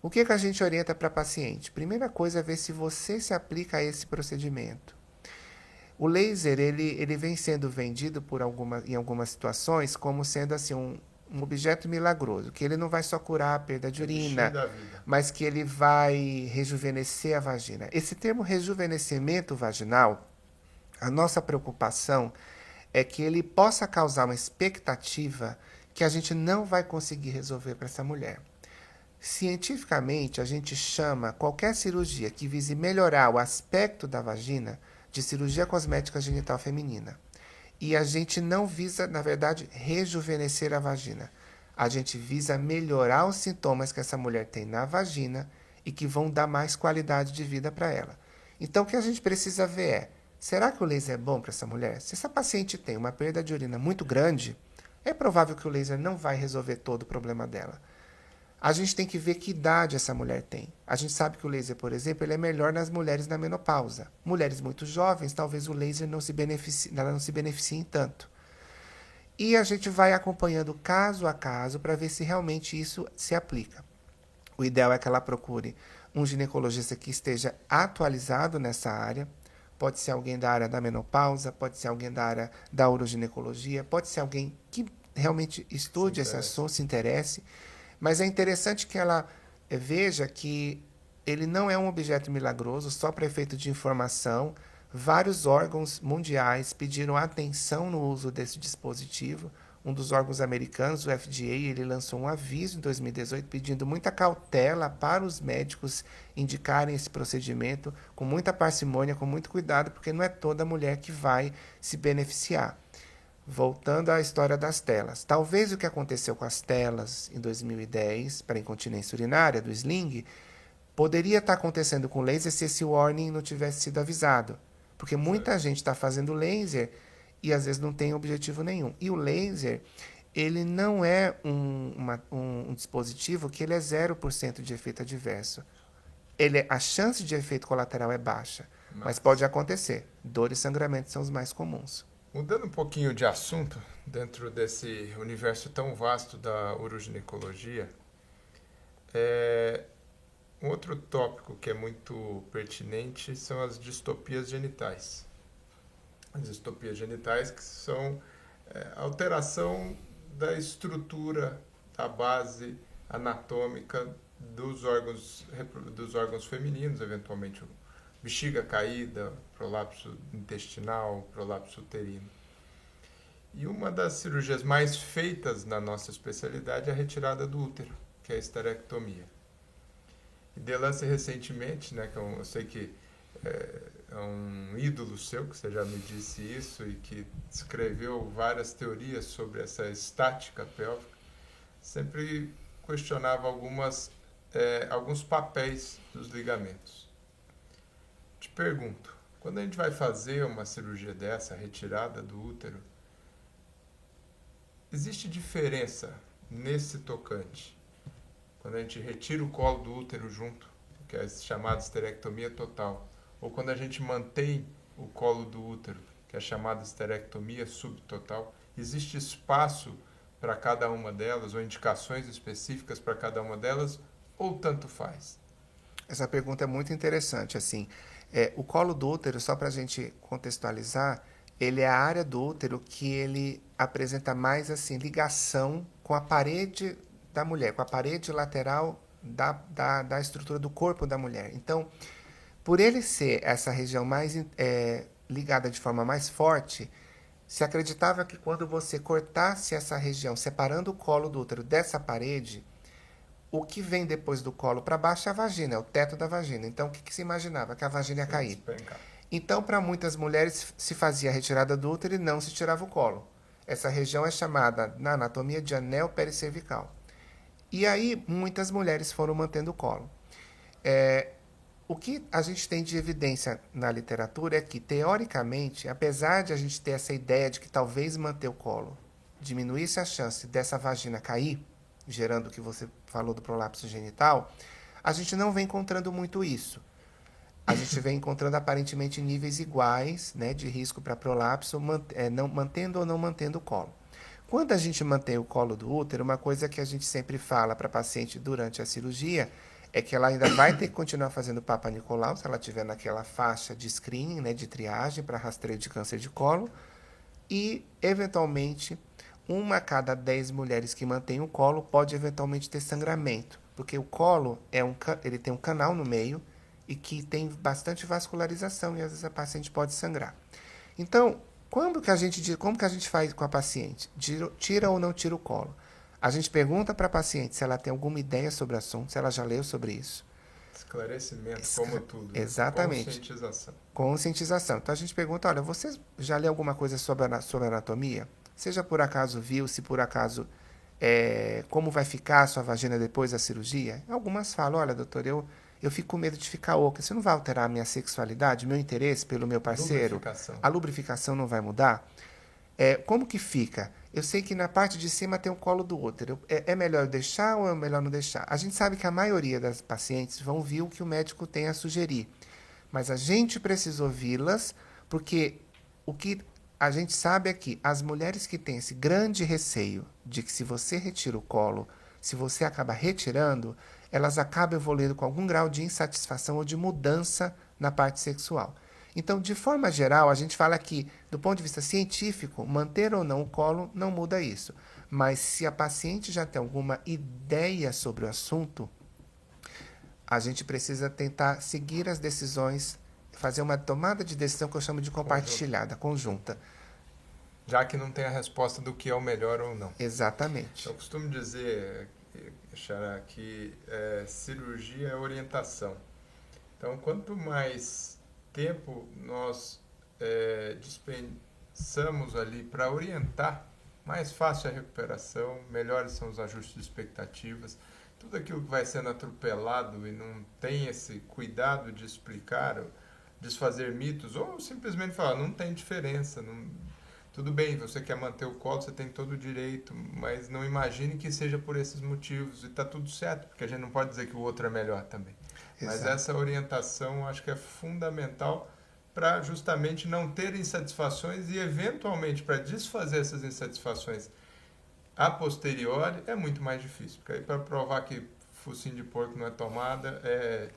O que a gente orienta para paciente? Primeira coisa é ver se você se aplica a esse procedimento. O laser, ele vem sendo vendido em algumas situações como sendo assim um objeto milagroso, que ele não vai só curar a perda de urina, mas que ele vai rejuvenescer a vagina. Esse termo rejuvenescimento vaginal, a nossa preocupação é que ele possa causar uma expectativa que a gente não vai conseguir resolver para essa mulher. Cientificamente, a gente chama qualquer cirurgia que vise melhorar o aspecto da vagina de cirurgia cosmética genital feminina. E a gente não visa, na verdade, rejuvenescer a vagina. A gente visa melhorar os sintomas que essa mulher tem na vagina e que vão dar mais qualidade de vida para ela. Então, o que a gente precisa ver é, será que o laser é bom para essa mulher? Se essa paciente tem uma perda de urina muito grande, é provável que o laser não vai resolver todo o problema dela. A gente tem que ver que idade essa mulher tem. A gente sabe que o laser, por exemplo, ele é melhor nas mulheres na menopausa. Mulheres muito jovens, talvez o laser não se beneficiem tanto. E a gente vai acompanhando caso a caso para ver se realmente isso se aplica. O ideal é que ela procure um ginecologista que esteja atualizado nessa área. Pode ser alguém da área da menopausa, pode ser alguém da área da uroginecologia, pode ser alguém que realmente estude esse assunto, se interesse. Mas é interessante que ela veja que ele não é um objeto milagroso, só para efeito de informação. Vários órgãos mundiais pediram atenção no uso desse dispositivo. Um dos órgãos americanos, o FDA, ele lançou um aviso em 2018 pedindo muita cautela para os médicos indicarem esse procedimento com muita parcimônia, com muito cuidado, porque não é toda mulher que vai se beneficiar. Voltando à história das telas. Talvez o que aconteceu com as telas em 2010 para incontinência urinária, do sling, poderia estar acontecendo com laser se esse warning não tivesse sido avisado. Porque muita gente está fazendo laser e às vezes não tem objetivo nenhum. E o laser, ele não é um dispositivo que ele é 0% de efeito adverso. A chance de efeito colateral é baixa, mas pode acontecer. Dor e sangramento são os mais comuns. Mudando um pouquinho de assunto, dentro desse universo tão vasto da uroginecologia, um outro tópico que é muito pertinente são as distopias genitais. As distopias genitais que são alteração da estrutura, da base anatômica dos órgãos femininos, eventualmente bexiga caída, prolapso intestinal, prolapso uterino. E uma das cirurgias mais feitas na nossa especialidade é a retirada do útero, que é a esterectomia. E Delance recentemente, né, que eu sei que é um ídolo seu, que você já me disse isso, e que escreveu várias teorias sobre essa estática pélvica, sempre questionava alguns papéis dos ligamentos. Te pergunto, quando a gente vai fazer uma cirurgia dessa, retirada do útero, existe diferença nesse tocante? Quando a gente retira o colo do útero junto, que é chamada esterectomia total, ou quando a gente mantém o colo do útero, que é chamada esterectomia subtotal, existe espaço para cada uma delas, ou indicações específicas para cada uma delas, ou tanto faz? Essa pergunta é muito interessante. Assim, o colo do útero, só para a gente contextualizar, ele é a área do útero que ele apresenta mais assim ligação com a parede da mulher, com a parede lateral da estrutura do corpo da mulher. Então, por ele ser essa região mais ligada de forma mais forte, se acreditava que quando você cortasse essa região, separando o colo do útero dessa parede, o que vem depois do colo para baixo é a vagina, é o teto da vagina. Então, o que se imaginava? Que a vagina ia cair. Então, para muitas mulheres, se fazia a retirada do útero e não se tirava o colo. Essa região é chamada, na anatomia, de anel pericervical. E aí, muitas mulheres foram mantendo o colo. O que a gente tem de evidência na literatura é que, teoricamente, apesar de a gente ter essa ideia de que talvez manter o colo diminuísse a chance dessa vagina cair, gerando o que você falou do prolapso genital, a gente não vem encontrando muito isso. A gente vem encontrando aparentemente níveis iguais, né, de risco para prolapso, mantendo ou não mantendo o colo. Quando a gente mantém o colo do útero, uma coisa que a gente sempre fala para a paciente durante a cirurgia é que ela ainda vai ter que continuar fazendo Papa Nicolau, se ela estiver naquela faixa de screening, né, de triagem para rastreio de câncer de colo, e, eventualmente, 1 a cada 10 mulheres que mantêm o colo pode eventualmente ter sangramento, porque o colo ele tem um canal no meio e que tem bastante vascularização e às vezes a paciente pode sangrar. Então, como que a gente faz com a paciente? Tira ou não tira o colo? A gente pergunta para a paciente se ela tem alguma ideia sobre o assunto, se ela já leu sobre isso. Esclarecimento, como tudo. Exatamente. Conscientização. Então a gente pergunta, olha, você já leu alguma coisa sobre anatomia? Seja por acaso viu, se por acaso como vai ficar a sua vagina depois da cirurgia? Algumas falam, olha, doutor, eu fico com medo de ficar oca. Isso não vai alterar a minha sexualidade, meu interesse pelo meu parceiro? A lubrificação não vai mudar? Como que fica? Eu sei que na parte de cima tem o colo do útero. É melhor deixar ou é melhor não deixar? A gente sabe que a maioria das pacientes vão ouvir o que o médico tem a sugerir. Mas a gente precisa ouvi-las, porque o que a gente sabe é que as mulheres que têm esse grande receio de que se você retira o colo, se você acaba retirando, elas acabam evoluindo com algum grau de insatisfação ou de mudança na parte sexual. Então, de forma geral, a gente fala que, do ponto de vista científico, manter ou não o colo não muda isso. Mas se a paciente já tem alguma ideia sobre o assunto, a gente precisa tentar seguir as decisões, fazer uma tomada de decisão que eu chamo de compartilhada, conjunta. Já que não tem a resposta do que é o melhor ou não. Exatamente. Eu costumo dizer, Xará, que cirurgia é orientação. Então, quanto mais tempo nós dispensamos ali para orientar, mais fácil é a recuperação, melhores são os ajustes de expectativas. Tudo aquilo que vai sendo atropelado e não tem esse cuidado de explicar, desfazer mitos, ou simplesmente falar, não tem diferença. Não... Tudo bem, você quer manter o colo, você tem todo o direito, mas não imagine que seja por esses motivos. E está tudo certo, porque a gente não pode dizer que o outro é melhor também. Mas Exato. essa orientação acho que é fundamental para justamente não ter insatisfações e, eventualmente, para desfazer essas insatisfações a posteriori é muito mais difícil. Porque aí, para provar que focinho de porco não é tomada, é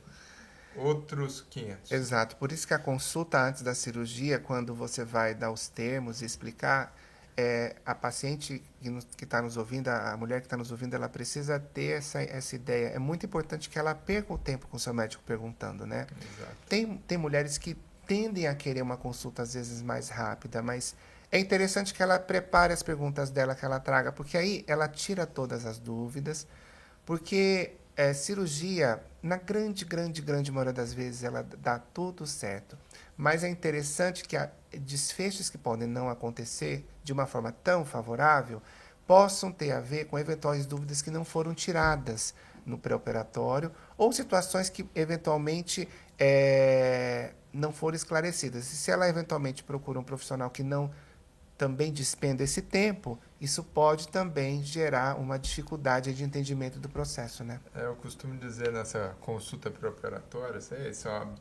outros 500. Exato. Por isso que a consulta antes da cirurgia, quando você vai dar os termos e explicar, a paciente que está nos ouvindo, a mulher que está nos ouvindo, ela precisa ter essa ideia. É muito importante que ela perca o tempo com o seu médico perguntando, né? Exato. Tem mulheres que tendem a querer uma consulta às vezes mais rápida, mas é interessante que ela prepare as perguntas dela, que ela traga, porque aí ela tira todas as dúvidas, porque cirurgia, na grande maioria das vezes, ela dá tudo certo. Mas é interessante que desfechos que podem não acontecer de uma forma tão favorável possam ter a ver com eventuais dúvidas que não foram tiradas no pré-operatório ou situações que eventualmente não foram esclarecidas. E se ela eventualmente procura um profissional que não também despenda esse tempo, isso pode também gerar uma dificuldade de entendimento do processo, né? Eu costumo dizer nessa consulta pré-operatória, são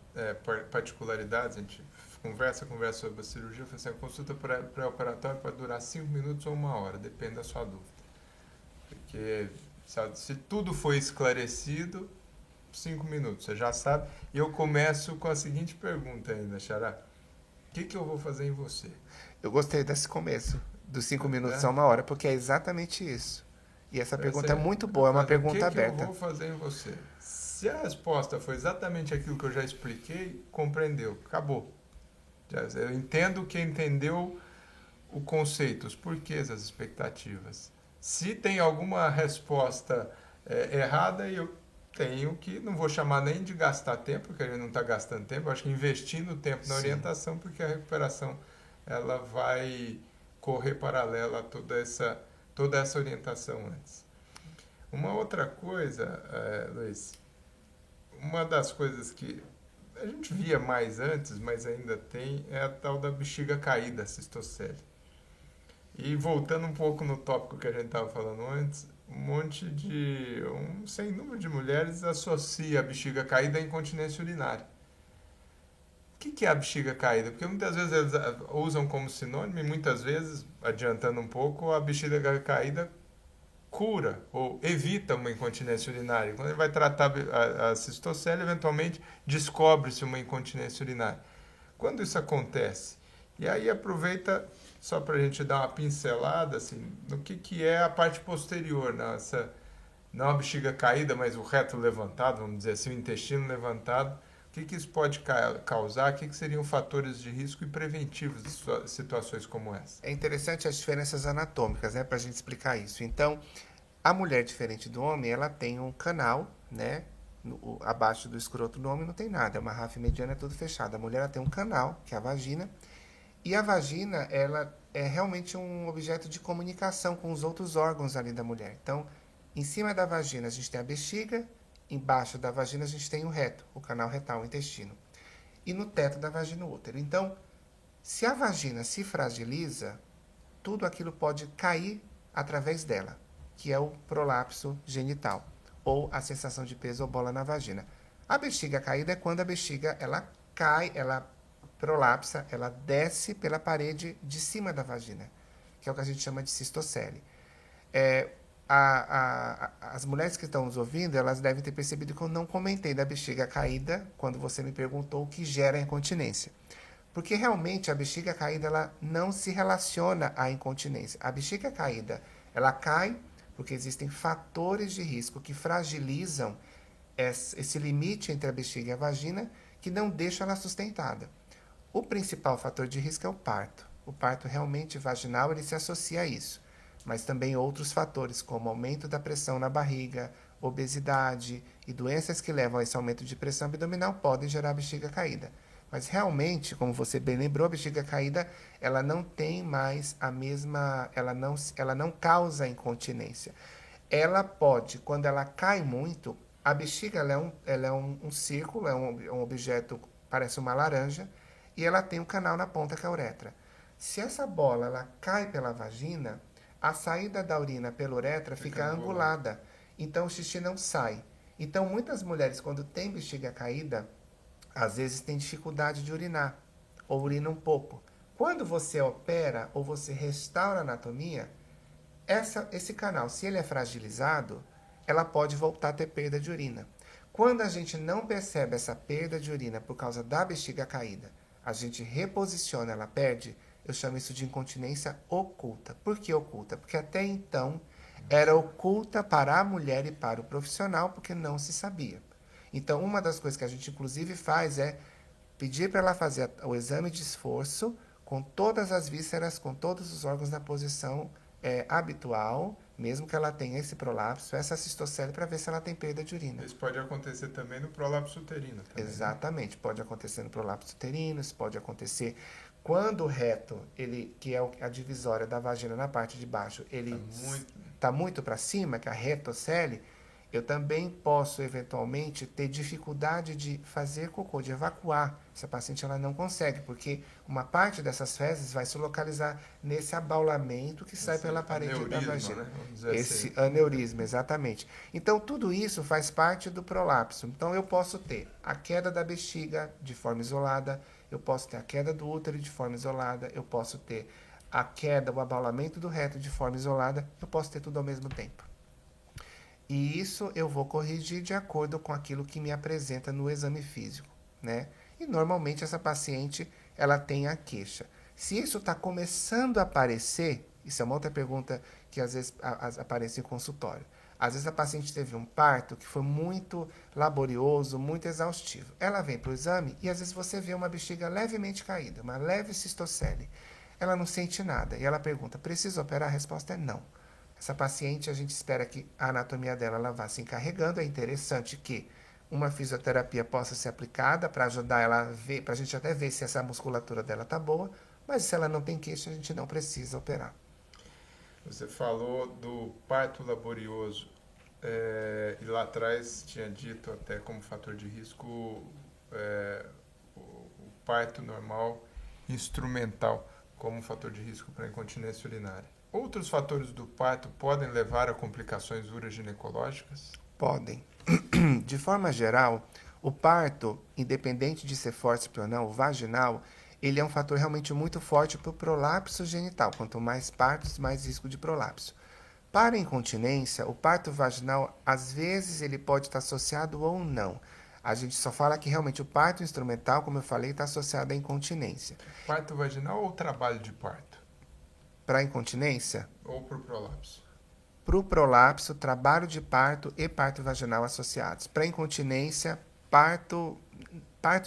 particularidades, a gente conversa sobre a cirurgia, eu falo assim, a consulta pré-operatória pode durar 5 minutos ou 1 hora, depende da sua dúvida. Porque sabe, se tudo foi esclarecido, 5 minutos, você já sabe. E eu começo com a seguinte pergunta ainda, Xará. O que eu vou fazer em você? Eu gostei desse começo, dos 5 minutos Né? a 1 hora, porque é exatamente isso. E essa pergunta é muito boa, é uma O pergunta que eu aberta. vou fazer em você? Se a resposta foi exatamente aquilo que eu já expliquei, compreendeu, acabou. Eu entendo que entendeu o conceito, os porquês, as expectativas. Se tem alguma resposta errada, eu tenho que, não vou chamar nem de gastar tempo, porque a gente não está gastando tempo, eu acho que investindo tempo na Sim. orientação, porque a recuperação ela vai correr paralela a toda essa orientação antes. Uma outra coisa, Luiz, uma das coisas que a gente via mais antes, mas ainda tem, é a tal da bexiga caída, a cistocele. E voltando um pouco no tópico que a gente estava falando antes, um sem número de mulheres associa a bexiga caída à incontinência urinária. O que é a bexiga caída? Porque muitas vezes eles usam como sinônimo e muitas vezes, adiantando um pouco, a bexiga caída cura ou evita uma incontinência urinária. Quando ele vai tratar a cistocele, eventualmente descobre-se uma incontinência urinária. Quando isso acontece? E aí aproveita só para a gente dar uma pincelada assim, no que é a parte posterior, não a bexiga caída, mas o reto levantado, vamos dizer assim, o intestino levantado. O que isso pode causar? O que seriam fatores de risco e preventivos de situações como essa? É interessante as diferenças anatômicas, né, para a gente explicar isso. Então, a mulher, diferente do homem, ela tem um canal, né, abaixo do escroto do homem não tem nada, é uma ráfia mediana, é tudo fechado. A mulher ela tem um canal, que é a vagina, e a vagina, ela é realmente um objeto de comunicação com os outros órgãos ali da mulher. Então, em cima da vagina a gente tem a bexiga, embaixo da vagina a gente tem o reto, o canal retal, o intestino. E no teto da vagina o útero. Então, se a vagina se fragiliza, tudo aquilo pode cair através dela, que é o prolapso genital, ou a sensação de peso ou bola na vagina. A bexiga caída é quando a bexiga ela cai, ela prolapsa, ela desce pela parede de cima da vagina, que é o que a gente chama de cistocele. As mulheres que estão nos ouvindo, elas devem ter percebido que eu não comentei da bexiga caída quando você me perguntou o que gera a incontinência. Porque realmente a bexiga caída ela não se relaciona à incontinência. A bexiga caída, ela cai porque existem fatores de risco que fragilizam esse limite entre a bexiga e a vagina que não deixam ela sustentada. O principal fator de risco é o parto. O parto realmente vaginal ele se associa a isso, mas também outros fatores como aumento da pressão na barriga, obesidade e doenças que levam a esse aumento de pressão abdominal podem gerar bexiga caída. Mas realmente, como você bem lembrou, a bexiga caída ela não tem mais a mesma, ela não causa incontinência. Ela pode, quando ela cai muito, a bexiga ela é um círculo, é um objeto, parece uma laranja, e ela tem um canal na ponta que é a uretra. Se essa bola ela cai pela vagina, a saída da urina pela uretra fica angulada. Então o xixi não sai. Então muitas mulheres, quando têm bexiga caída, às vezes têm dificuldade de urinar, ou urina um pouco. Quando você opera ou você restaura a anatomia, esse canal, se ele é fragilizado, ela pode voltar a ter perda de urina. Quando a gente não percebe essa perda de urina por causa da bexiga caída, a gente reposiciona, ela perde, eu chamo isso de incontinência oculta. Por que oculta? Porque até então era oculta para a mulher e para o profissional, porque não se sabia. Então, uma das coisas que a gente inclusive faz é pedir para ela fazer o exame de esforço com todas as vísceras, com todos os órgãos na posição habitual, mesmo que ela tenha esse prolapso, essa cistocele, para ver se ela tem perda de urina. Isso pode acontecer também no prolapso uterino. Também, exatamente, né? Pode acontecer no prolapso uterino, isso pode acontecer quando o reto, que é a divisória da vagina na parte de baixo, ele está muito para cima, que é a retocele, eu também posso, eventualmente, ter dificuldade de fazer cocô, de evacuar. Essa paciente ela não consegue, porque uma parte dessas fezes vai se localizar nesse abaulamento que sai pela parede da vagina. Né? Esse aneurisma, exatamente. Então, tudo isso faz parte do prolapso. Então, eu posso ter a queda da bexiga de forma isolada, eu posso ter a queda do útero de forma isolada, eu posso ter a queda, o abaulamento do reto de forma isolada, eu posso ter tudo ao mesmo tempo. E isso eu vou corrigir de acordo com aquilo que me apresenta no exame físico, né? E normalmente essa paciente, ela tem a queixa. Se isso está começando a aparecer, isso é uma outra pergunta que às vezes aparece em consultório. Às vezes a paciente teve um parto que foi muito laborioso, muito exaustivo. Ela vem para o exame e às vezes você vê uma bexiga levemente caída, uma leve cistocele. Ela não sente nada. E ela pergunta, precisa operar? A resposta é não. Essa paciente, a gente espera que a anatomia dela ela vá se encarregando. É interessante que uma fisioterapia possa ser aplicada para ajudar ela a ver, para a gente até ver se essa musculatura dela está boa, mas se ela não tem queixa, a gente não precisa operar. Você falou do parto laborioso, e lá atrás tinha dito até como fator de risco o parto normal instrumental como fator de risco para incontinência urinária. Outros fatores do parto podem levar a complicações uroginecológicas? Podem. De forma geral, o parto, independente de ser fórceps ou não, o vaginal, ele é um fator realmente muito forte para o prolapso genital. Quanto mais partos, mais risco de prolapso. Para a incontinência, o parto vaginal, às vezes, ele pode estar associado ou não. A gente só fala que realmente o parto instrumental, como eu falei, está associado à incontinência. Parto vaginal ou trabalho de parto? Para a incontinência? Ou para o prolapso? Para o prolapso, trabalho de parto e parto vaginal associados. Para a incontinência, parto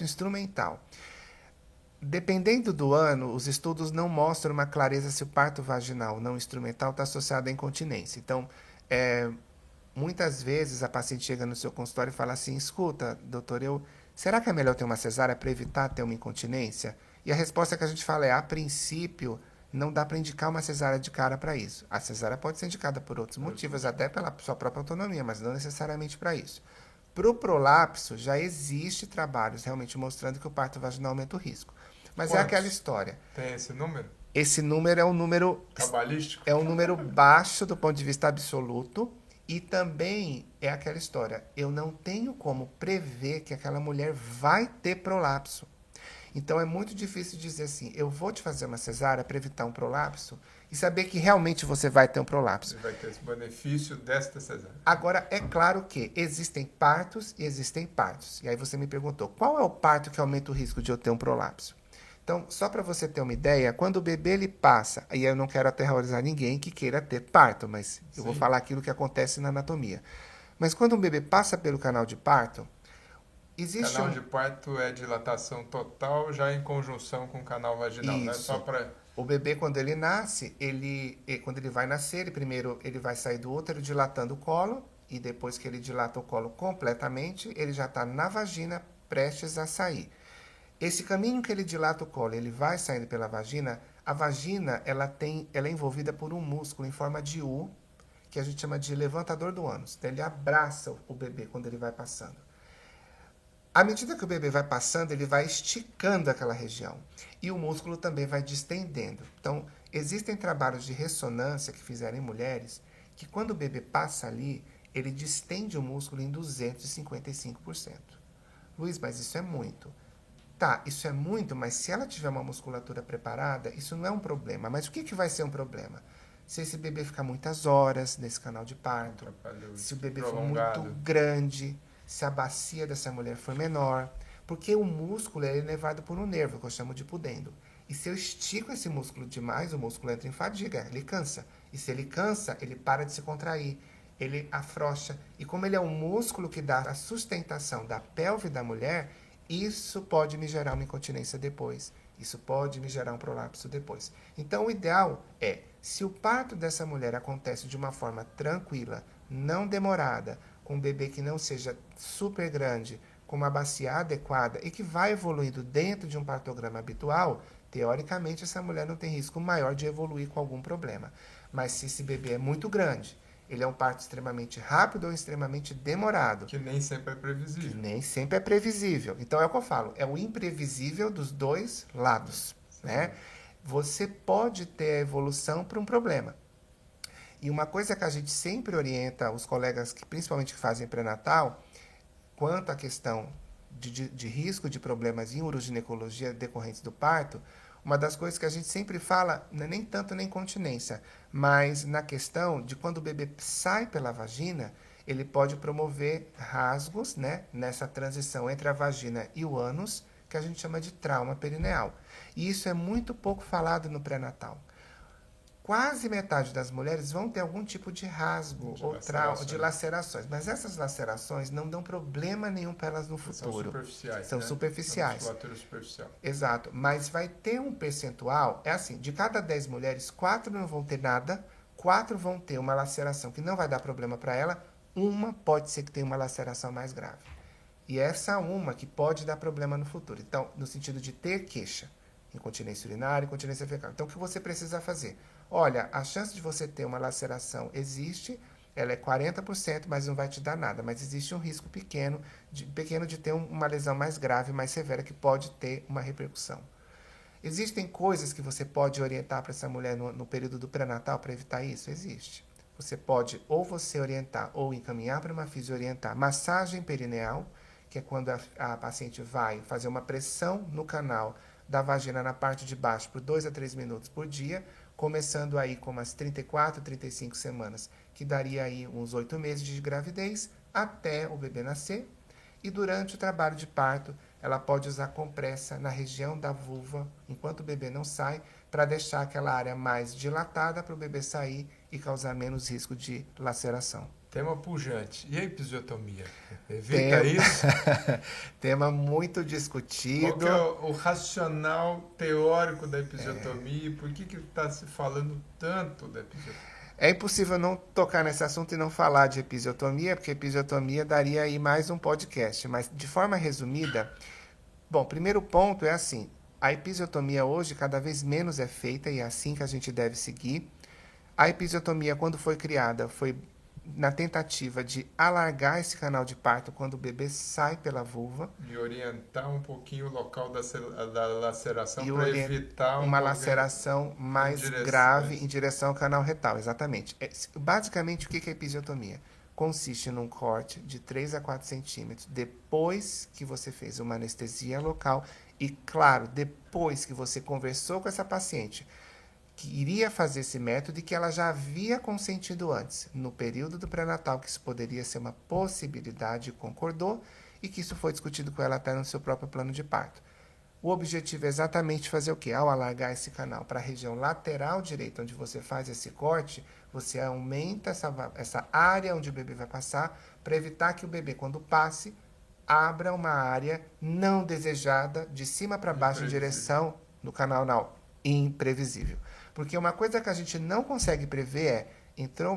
instrumental. Dependendo do ano, os estudos não mostram uma clareza se o parto vaginal não instrumental está associado à incontinência. Então, muitas vezes a paciente chega no seu consultório e fala assim, escuta, doutor, será que é melhor ter uma cesárea para evitar ter uma incontinência? E a resposta que a gente fala a princípio, não dá para indicar uma cesárea de cara para isso. A cesárea pode ser indicada por outros motivos, até pela sua própria autonomia, mas não necessariamente para isso. Para o prolapso, já existe trabalhos realmente mostrando que o parto vaginal aumenta o risco. Mas é aquela história. Tem esse número? Esse número é um número... cabalístico? É um número baixo do ponto de vista absoluto. E também é aquela história. Eu não tenho como prever que aquela mulher vai ter prolapso. Então é muito difícil dizer assim, eu vou te fazer uma cesárea para evitar um prolapso e saber que realmente você vai ter um prolapso. Você vai ter esse benefício desta cesárea. Agora, é claro que existem partos e existem partos. E aí você me perguntou, qual é o parto que aumenta o risco de eu ter um prolapso? Então, só para você ter uma ideia, quando o bebê ele passa, e eu não quero aterrorizar ninguém que queira ter parto, mas eu vou falar aquilo que acontece na anatomia. Mas quando um bebê passa pelo canal de parto, existe Canal de parto é dilatação total, já em conjunção com o canal vaginal, né? Só Isso. para O bebê, quando ele nasce, quando ele vai nascer, primeiro ele vai sair do útero dilatando o colo, e depois que ele dilata o colo completamente, ele já está na vagina, prestes a sair. Esse caminho que ele dilata o colo, ele vai saindo pela vagina, a vagina ela é envolvida por um músculo em forma de U, que a gente chama de levantador do ânus. Então ele abraça o bebê quando ele vai passando. À medida que o bebê vai passando, ele vai esticando aquela região. E o músculo também vai distendendo. Então, existem trabalhos de ressonância que fizeram em mulheres que quando o bebê passa ali, ele distende o músculo em 255%. Luiz, mas isso é muito. Tá, isso é muito, mas se ela tiver uma musculatura preparada, isso não é um problema. Mas o que vai ser um problema? Se esse bebê ficar muitas horas nesse canal de parto, se o bebê for muito grande, se a bacia dessa mulher for menor, porque o músculo é elevado por um nervo, que eu chamo de pudendo. E se eu estico esse músculo demais, o músculo entra em fadiga, ele cansa. E se ele cansa, ele para de se contrair, ele afrouxa. E como ele é um músculo que dá a sustentação da pelve da mulher, isso pode me gerar uma incontinência depois. Isso pode me gerar um prolapso depois. Então, o ideal é, se o parto dessa mulher acontece de uma forma tranquila, não demorada, com um bebê que não seja super grande, com uma bacia adequada e que vai evoluindo dentro de um partograma habitual, teoricamente essa mulher não tem risco maior de evoluir com algum problema. Mas se esse bebê é muito grande, ele é um parto extremamente rápido ou extremamente demorado. Que nem sempre é previsível. Que nem sempre é previsível. Então é o que eu falo, é o imprevisível dos dois lados. Né? Você pode ter a evolução para um problema. E uma coisa que a gente sempre orienta os colegas, que principalmente que fazem pré-natal, quanto à questão de risco de problemas em uroginecologia decorrentes do parto, uma das coisas que a gente sempre fala, não é nem tanto na incontinência, mas na questão de quando o bebê sai pela vagina, ele pode promover rasgos, né, nessa transição entre a vagina e o ânus, que a gente chama de trauma perineal. E isso é muito pouco falado no pré-natal. Quase metade das mulheres vão ter algum tipo de rasgo ou trauma, de lacerações. Mas essas lacerações não dão problema nenhum para elas no futuro. São superficiais. São superficiais. Musculatura superficial. Exato. Mas vai ter um percentual, é assim, de cada 10 mulheres, 4 não vão ter nada, 4 vão ter uma laceração que não vai dar problema para ela, uma pode ser que tenha uma laceração mais grave. E essa uma que pode dar problema no futuro. Então, no sentido de ter queixa. Incontinência urinária, incontinência fecal. Então, o que você precisa fazer? Olha, a chance de você ter uma laceração existe, ela é 40%, mas não vai te dar nada. Mas existe um risco pequeno de ter uma lesão mais grave, mais severa, que pode ter uma repercussão. Existem coisas que você pode orientar para essa mulher no período do pré-natal para evitar isso? Existe. Você pode ou você orientar ou encaminhar para uma fisiorientar massagem perineal, que é quando a paciente vai fazer uma pressão no canal da vagina na parte de baixo por 2 a 3 minutos por dia, começando aí com umas 34, 35 semanas, que daria aí uns 8 meses de gravidez até o bebê nascer. E durante o trabalho de parto, ela pode usar compressa na região da vulva, enquanto o bebê não sai, para deixar aquela área mais dilatada para o bebê sair e causar menos risco de laceração. Tema pujante. E a episiotomia? Evita isso? Tema muito discutido. Qual que é o racional teórico da episiotomia e por que está se falando tanto da episiotomia? É impossível não tocar nesse assunto e não falar de episiotomia, porque episiotomia daria aí mais um podcast. Mas, de forma resumida, bom, primeiro ponto é assim, a episiotomia hoje cada vez menos é feita e é assim que a gente deve seguir. A episiotomia, quando foi criada, foi na tentativa de alargar esse canal de parto quando o bebê sai pela vulva. E orientar um pouquinho o local da laceração para evitar uma laceração mais grave em direção ao canal retal, exatamente. Basicamente, o que é a episiotomia? Consiste num corte de 3 a 4 centímetros depois que você fez uma anestesia local E claro, depois que você conversou com essa paciente que iria fazer esse método e que ela já havia consentido antes, no período do pré-natal, que isso poderia ser uma possibilidade, concordou, e que isso foi discutido com ela até no seu próprio plano de parto. O objetivo é exatamente fazer o quê? Ao alargar esse canal para a região lateral direita, onde você faz esse corte, você aumenta essa área onde o bebê vai passar, para evitar que o bebê, quando passe, abra uma área não desejada, de cima para baixo, em direção no canal anal. Imprevisível. Porque uma coisa que a gente não consegue prever é,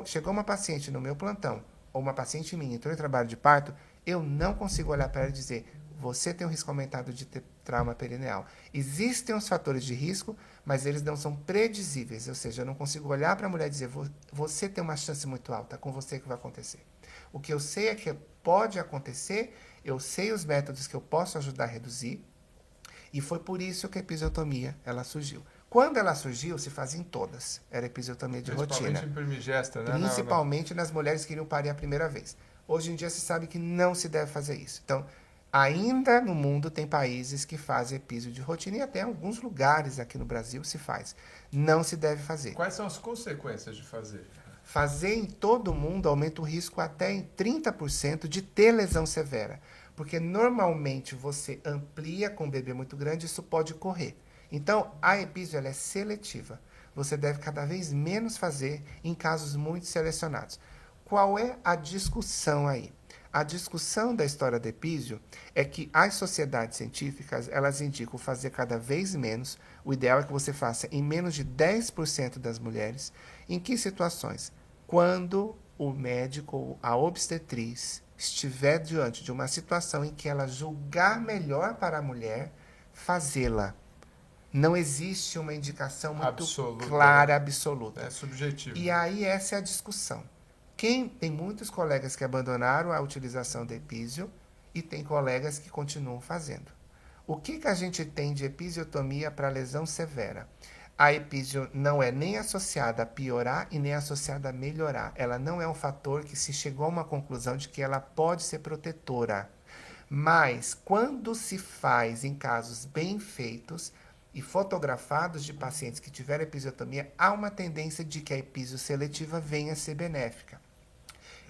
chegou uma paciente no meu plantão, ou uma paciente minha entrou em trabalho de parto, eu não consigo olhar para ela e dizer, você tem um risco aumentado de ter trauma perineal. Existem os fatores de risco, mas eles não são predizíveis, ou seja, eu não consigo olhar para a mulher e dizer, você tem uma chance muito alta, com você que vai acontecer. O que eu sei é que pode acontecer, eu sei os métodos que eu posso ajudar a reduzir, e foi por isso que a episiotomia ela surgiu. Quando ela surgiu, se fazia em todas. Era episiotomia de rotina. Principalmente em primigesta, né? Principalmente nas mulheres que iriam parir a primeira vez. Hoje em dia se sabe que não se deve fazer isso. Então, ainda no mundo tem países que fazem episio de rotina e até alguns lugares aqui no Brasil se faz. Não se deve fazer. Quais são as consequências de fazer? Fazer em todo mundo aumenta o risco até em 30% de ter lesão severa. Porque normalmente você amplia com um bebê muito grande, isso pode correr. Então, a episio ela é seletiva. Você deve cada vez menos fazer em casos muito selecionados. Qual é a discussão aí? A discussão da história do episio é que as sociedades científicas, elas indicam fazer cada vez menos. O ideal é que você faça em menos de 10% das mulheres. Em que situações? Quando o médico ou a obstetriz estiver diante de uma situação em que ela julgar melhor para a mulher fazê-la. Não existe uma indicação muito absoluta, clara, né? absoluta. É subjetivo. E aí essa é a discussão. Tem muitos colegas que abandonaram a utilização do episio e tem colegas que continuam fazendo. O que a gente tem de episiotomia para lesão severa? A episio não é nem associada a piorar e nem associada a melhorar. Ela não é um fator que se chegou a uma conclusão de que ela pode ser protetora. Mas, quando se faz em casos bem feitos e fotografados de pacientes que tiveram episiotomia, há uma tendência de que a episio seletiva venha a ser benéfica.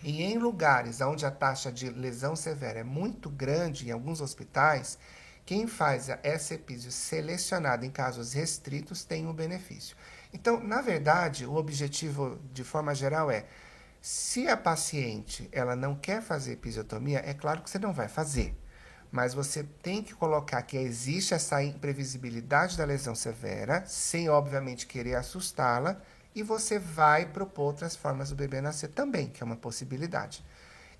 E em lugares onde a taxa de lesão severa é muito grande, em alguns hospitais, quem faz essa episio selecionada em casos restritos tem um benefício. Então, na verdade, o objetivo, de forma geral, é se a paciente ela não quer fazer episiotomia, é claro que você não vai fazer. Mas você tem que colocar que existe essa imprevisibilidade da lesão severa, sem, obviamente, querer assustá-la, e você vai propor outras formas do bebê nascer também, que é uma possibilidade.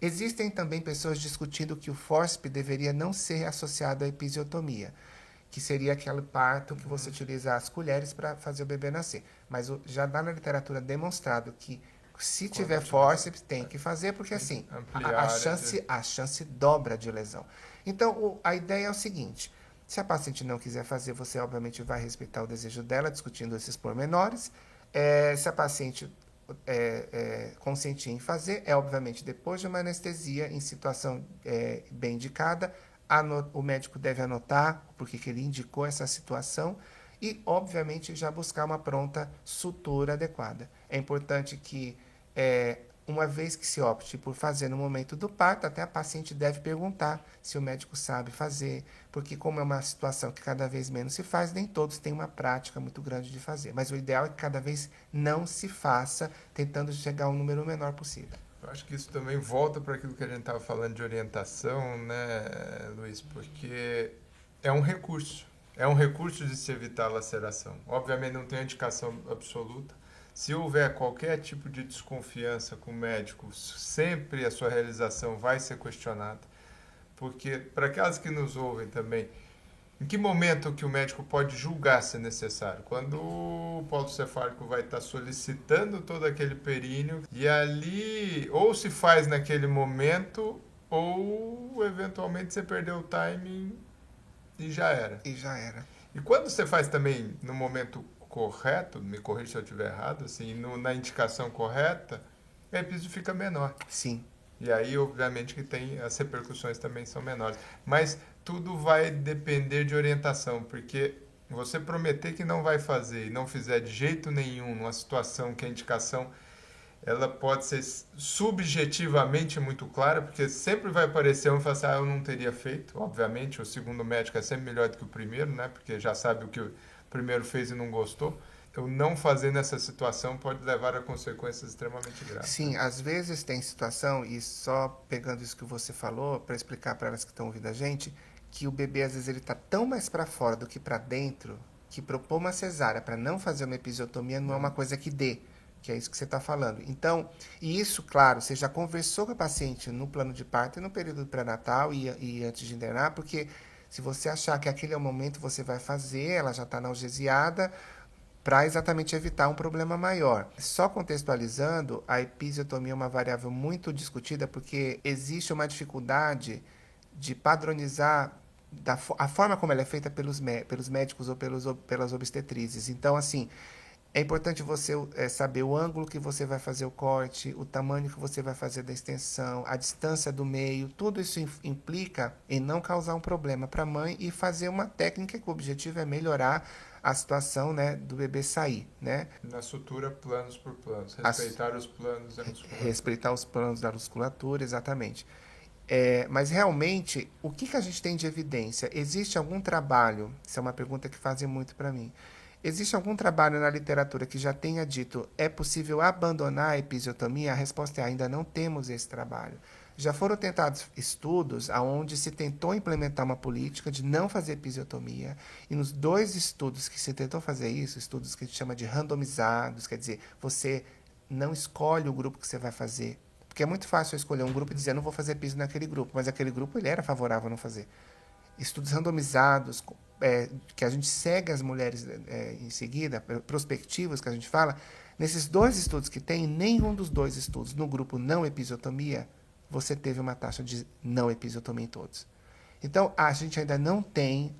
Existem também pessoas discutindo que o fórceps deveria não ser associado à episiotomia, que seria aquele parto que você utiliza as colheres para fazer o bebê nascer. Mas já dá na literatura demonstrado que se tiver fórceps, tem que fazer, porque assim, a chance dobra de lesão. Então, a ideia é o seguinte, se a paciente não quiser fazer, você obviamente vai respeitar o desejo dela, discutindo esses pormenores. Se a paciente consentir em fazer, obviamente depois de uma anestesia, em situação bem indicada, o médico deve anotar porque que ele indicou essa situação e, obviamente, já buscar uma pronta sutura adequada. É importante que, uma vez que se opte por fazer no momento do parto, até a paciente deve perguntar se o médico sabe fazer, porque como é uma situação que cada vez menos se faz, nem todos têm uma prática muito grande de fazer. Mas o ideal é que cada vez não se faça, tentando chegar ao número menor possível. Eu acho que isso também volta para aquilo que a gente estava falando de orientação, né, Luiz? Porque é um recurso. É um recurso de se evitar a laceração. Obviamente não tem indicação absoluta. Se houver qualquer tipo de desconfiança com o médico, sempre a sua realização vai ser questionada. Porque, para aquelas que nos ouvem também, em que momento que o médico pode julgar se necessário? Quando o polo cefálico vai estar solicitando todo aquele períneo e ali ou se faz naquele momento ou eventualmente você perdeu o timing e já era. E quando você faz também no momento correto, me corrija se eu estiver errado, assim, na indicação correta, a episio fica menor. Sim. E aí, obviamente, que as repercussões também são menores. Mas tudo vai depender de orientação, porque você prometer que não vai fazer e não fizer de jeito nenhum numa situação que a indicação ela pode ser subjetivamente muito clara, porque sempre vai aparecer um e falar assim, eu não teria feito. Obviamente, o segundo médico é sempre melhor do que o primeiro, né? Porque já sabe o que o primeiro fez e não gostou. Eu não fazer nessa situação pode levar a consequências extremamente graves. Sim, às vezes tem situação, e só pegando isso que você falou, para explicar para elas que estão ouvindo a gente, que o bebê às vezes ele está tão mais para fora do que para dentro, que propor uma cesárea para não fazer uma episiotomia não é uma coisa que dê, que é isso que você está falando. Então, e isso, claro, você já conversou com a paciente no plano de parto e no período pré-natal e antes de internar, porque se você achar que aquele é o momento, você vai fazer, ela já está analgesiada, para exatamente evitar um problema maior. Só contextualizando, a episiotomia é uma variável muito discutida porque existe uma dificuldade de padronizar a forma como ela é feita pelos médicos ou pelas obstetrizes. Então, assim, é importante você saber o ângulo que você vai fazer o corte, o tamanho que você vai fazer da extensão, a distância do meio. Tudo isso implica em não causar um problema para a mãe e fazer uma técnica que o objetivo é melhorar a situação, né, do bebê sair, né? Na sutura, planos por planos. Respeitar os planos da musculatura. Respeitar os planos da musculatura, exatamente. Mas realmente, o que a gente tem de evidência? Existe algum trabalho? Isso é uma pergunta que fazem muito para mim. Existe algum trabalho na literatura que já tenha dito é possível abandonar a episiotomia? A resposta é ainda não temos esse trabalho. Já foram tentados estudos onde se tentou implementar uma política de não fazer episiotomia, e nos 2 estudos que se tentou fazer isso, estudos que a gente chama de randomizados, quer dizer, você não escolhe o grupo que você vai fazer, porque é muito fácil eu escolher um grupo e dizer, não vou fazer episio naquele grupo, mas aquele grupo ele era favorável a não fazer. Estudos randomizados, que a gente segue as mulheres em seguida, prospectivos que a gente fala, nesses 2 estudos que tem, nenhum dos 2 estudos no grupo não episiotomia, você teve uma taxa de não episiotomia em todos. Então, a gente ainda não tem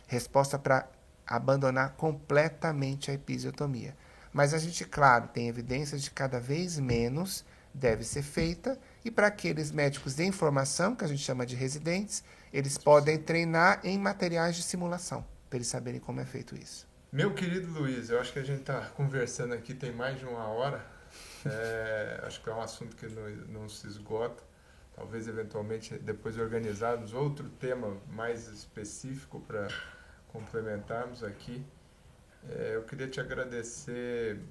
resposta para abandonar completamente a episiotomia. Mas a gente, claro, tem evidências de cada vez menos deve ser feita, e para aqueles médicos de informação, que a gente chama de residentes, eles podem treinar em materiais de simulação, para eles saberem como é feito isso. Meu querido Luiz, eu acho que a gente está conversando aqui tem mais de 1 hora. Acho que é um assunto que não se esgota. Talvez, eventualmente, depois organizarmos outro tema mais específico para complementarmos aqui. Eu queria te agradecer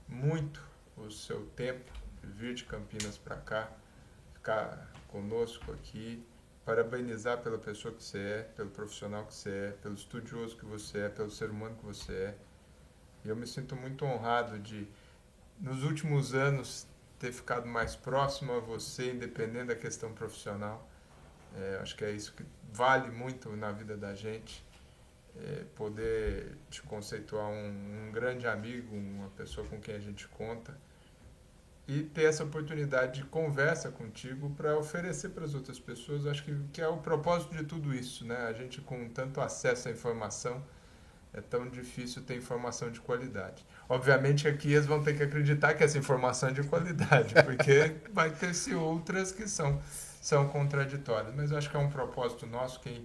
muito o seu tempo de vir de Campinas para cá, ficar conosco aqui, parabenizar pela pessoa que você é, pelo profissional que você é, pelo estudioso que você é, pelo ser humano que você é. E eu me sinto muito honrado de, nos últimos anos, ter ficado mais próximo a você, independente da questão profissional. Acho que é isso que vale muito na vida da gente. Poder te conceituar um grande amigo, uma pessoa com quem a gente conta, e ter essa oportunidade de conversa contigo para oferecer para as outras pessoas. Acho que é o propósito de tudo isso, né? A gente, com tanto acesso à informação, é tão difícil ter informação de qualidade. Obviamente aqui eles vão ter que acreditar que essa informação é de qualidade, porque vai ter-se outras que são contraditórias. Mas eu acho que é um propósito nosso. Quem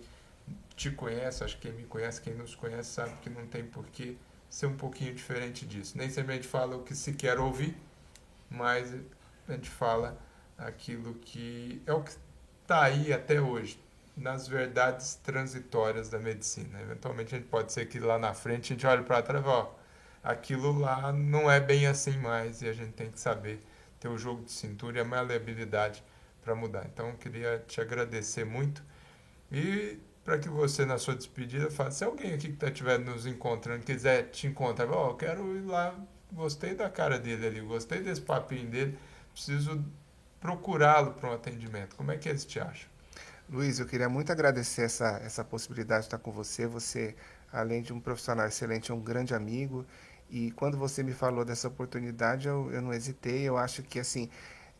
te conhece, acho que quem me conhece, quem nos conhece, sabe que não tem por que ser um pouquinho diferente disso. Nem sempre a gente fala o que se quer ouvir, mas a gente fala aquilo que é o que está aí até hoje, nas verdades transitórias da medicina. Eventualmente a gente pode ser que lá na frente a gente olhe para trás e fala, aquilo lá não é bem assim mais, e a gente tem que saber ter o jogo de cintura e a maleabilidade para mudar. Então eu queria te agradecer muito, e para que você, na sua despedida, fale, se alguém aqui que estiver nos encontrando quiser te encontrar, eu quero ir lá, gostei da cara dele ali, gostei desse papinho dele, preciso procurá-lo para um atendimento. Como é que eles te acham? Luiz, eu queria muito agradecer essa possibilidade de estar com você. Você, além de um profissional excelente, é um grande amigo. E quando você me falou dessa oportunidade, eu não hesitei. Eu acho que, assim,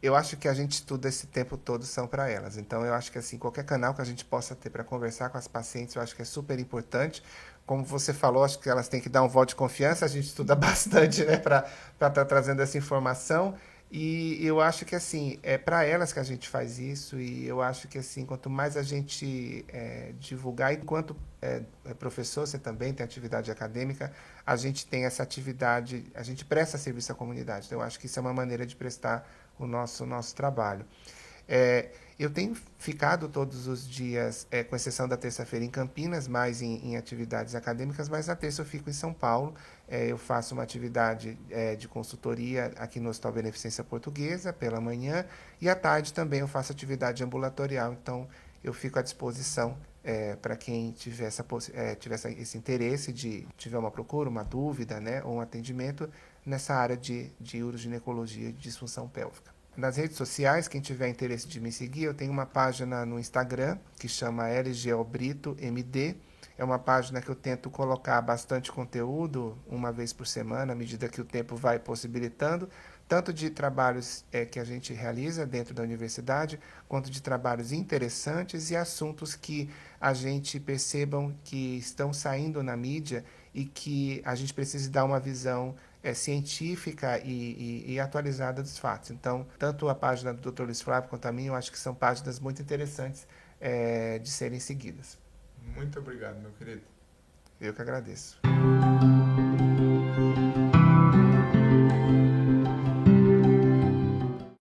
a gente estuda esse tempo todo são para elas. Então, eu acho que, assim, qualquer canal que a gente possa ter para conversar com as pacientes, eu acho que é super importante. Como você falou, acho que elas têm que dar um voto de confiança. A gente estuda bastante, né, para estar trazendo essa informação. E eu acho que assim, é para elas que a gente faz isso, e eu acho que assim, quanto mais a gente divulgar, enquanto professor, você também tem atividade acadêmica, a gente tem essa atividade, a gente presta serviço à comunidade. Então, eu acho que isso é uma maneira de prestar o nosso trabalho. É, eu tenho ficado todos os dias, com exceção da terça-feira, em Campinas, mais em atividades acadêmicas, mas na terça eu fico em São Paulo. Eu faço uma atividade de consultoria aqui no Hospital Beneficência Portuguesa, pela manhã, e à tarde também eu faço atividade ambulatorial, então eu fico à disposição para quem tiver, esse interesse de tiver uma procura, uma dúvida, né, ou um atendimento nessa área de uroginecologia e disfunção pélvica. Nas redes sociais, quem tiver interesse de me seguir, eu tenho uma página no Instagram que chama LGOBritoMD. É uma página que eu tento colocar bastante conteúdo, uma vez por semana, à medida que o tempo vai possibilitando, tanto de trabalhos que a gente realiza dentro da universidade, quanto de trabalhos interessantes e assuntos que a gente percebam que estão saindo na mídia e que a gente precisa dar uma visão científica e atualizada dos fatos. Então, tanto a página do Dr. Luiz Flávio quanto a minha, eu acho que são páginas muito interessantes de serem seguidas. Muito obrigado, meu querido. Eu que agradeço.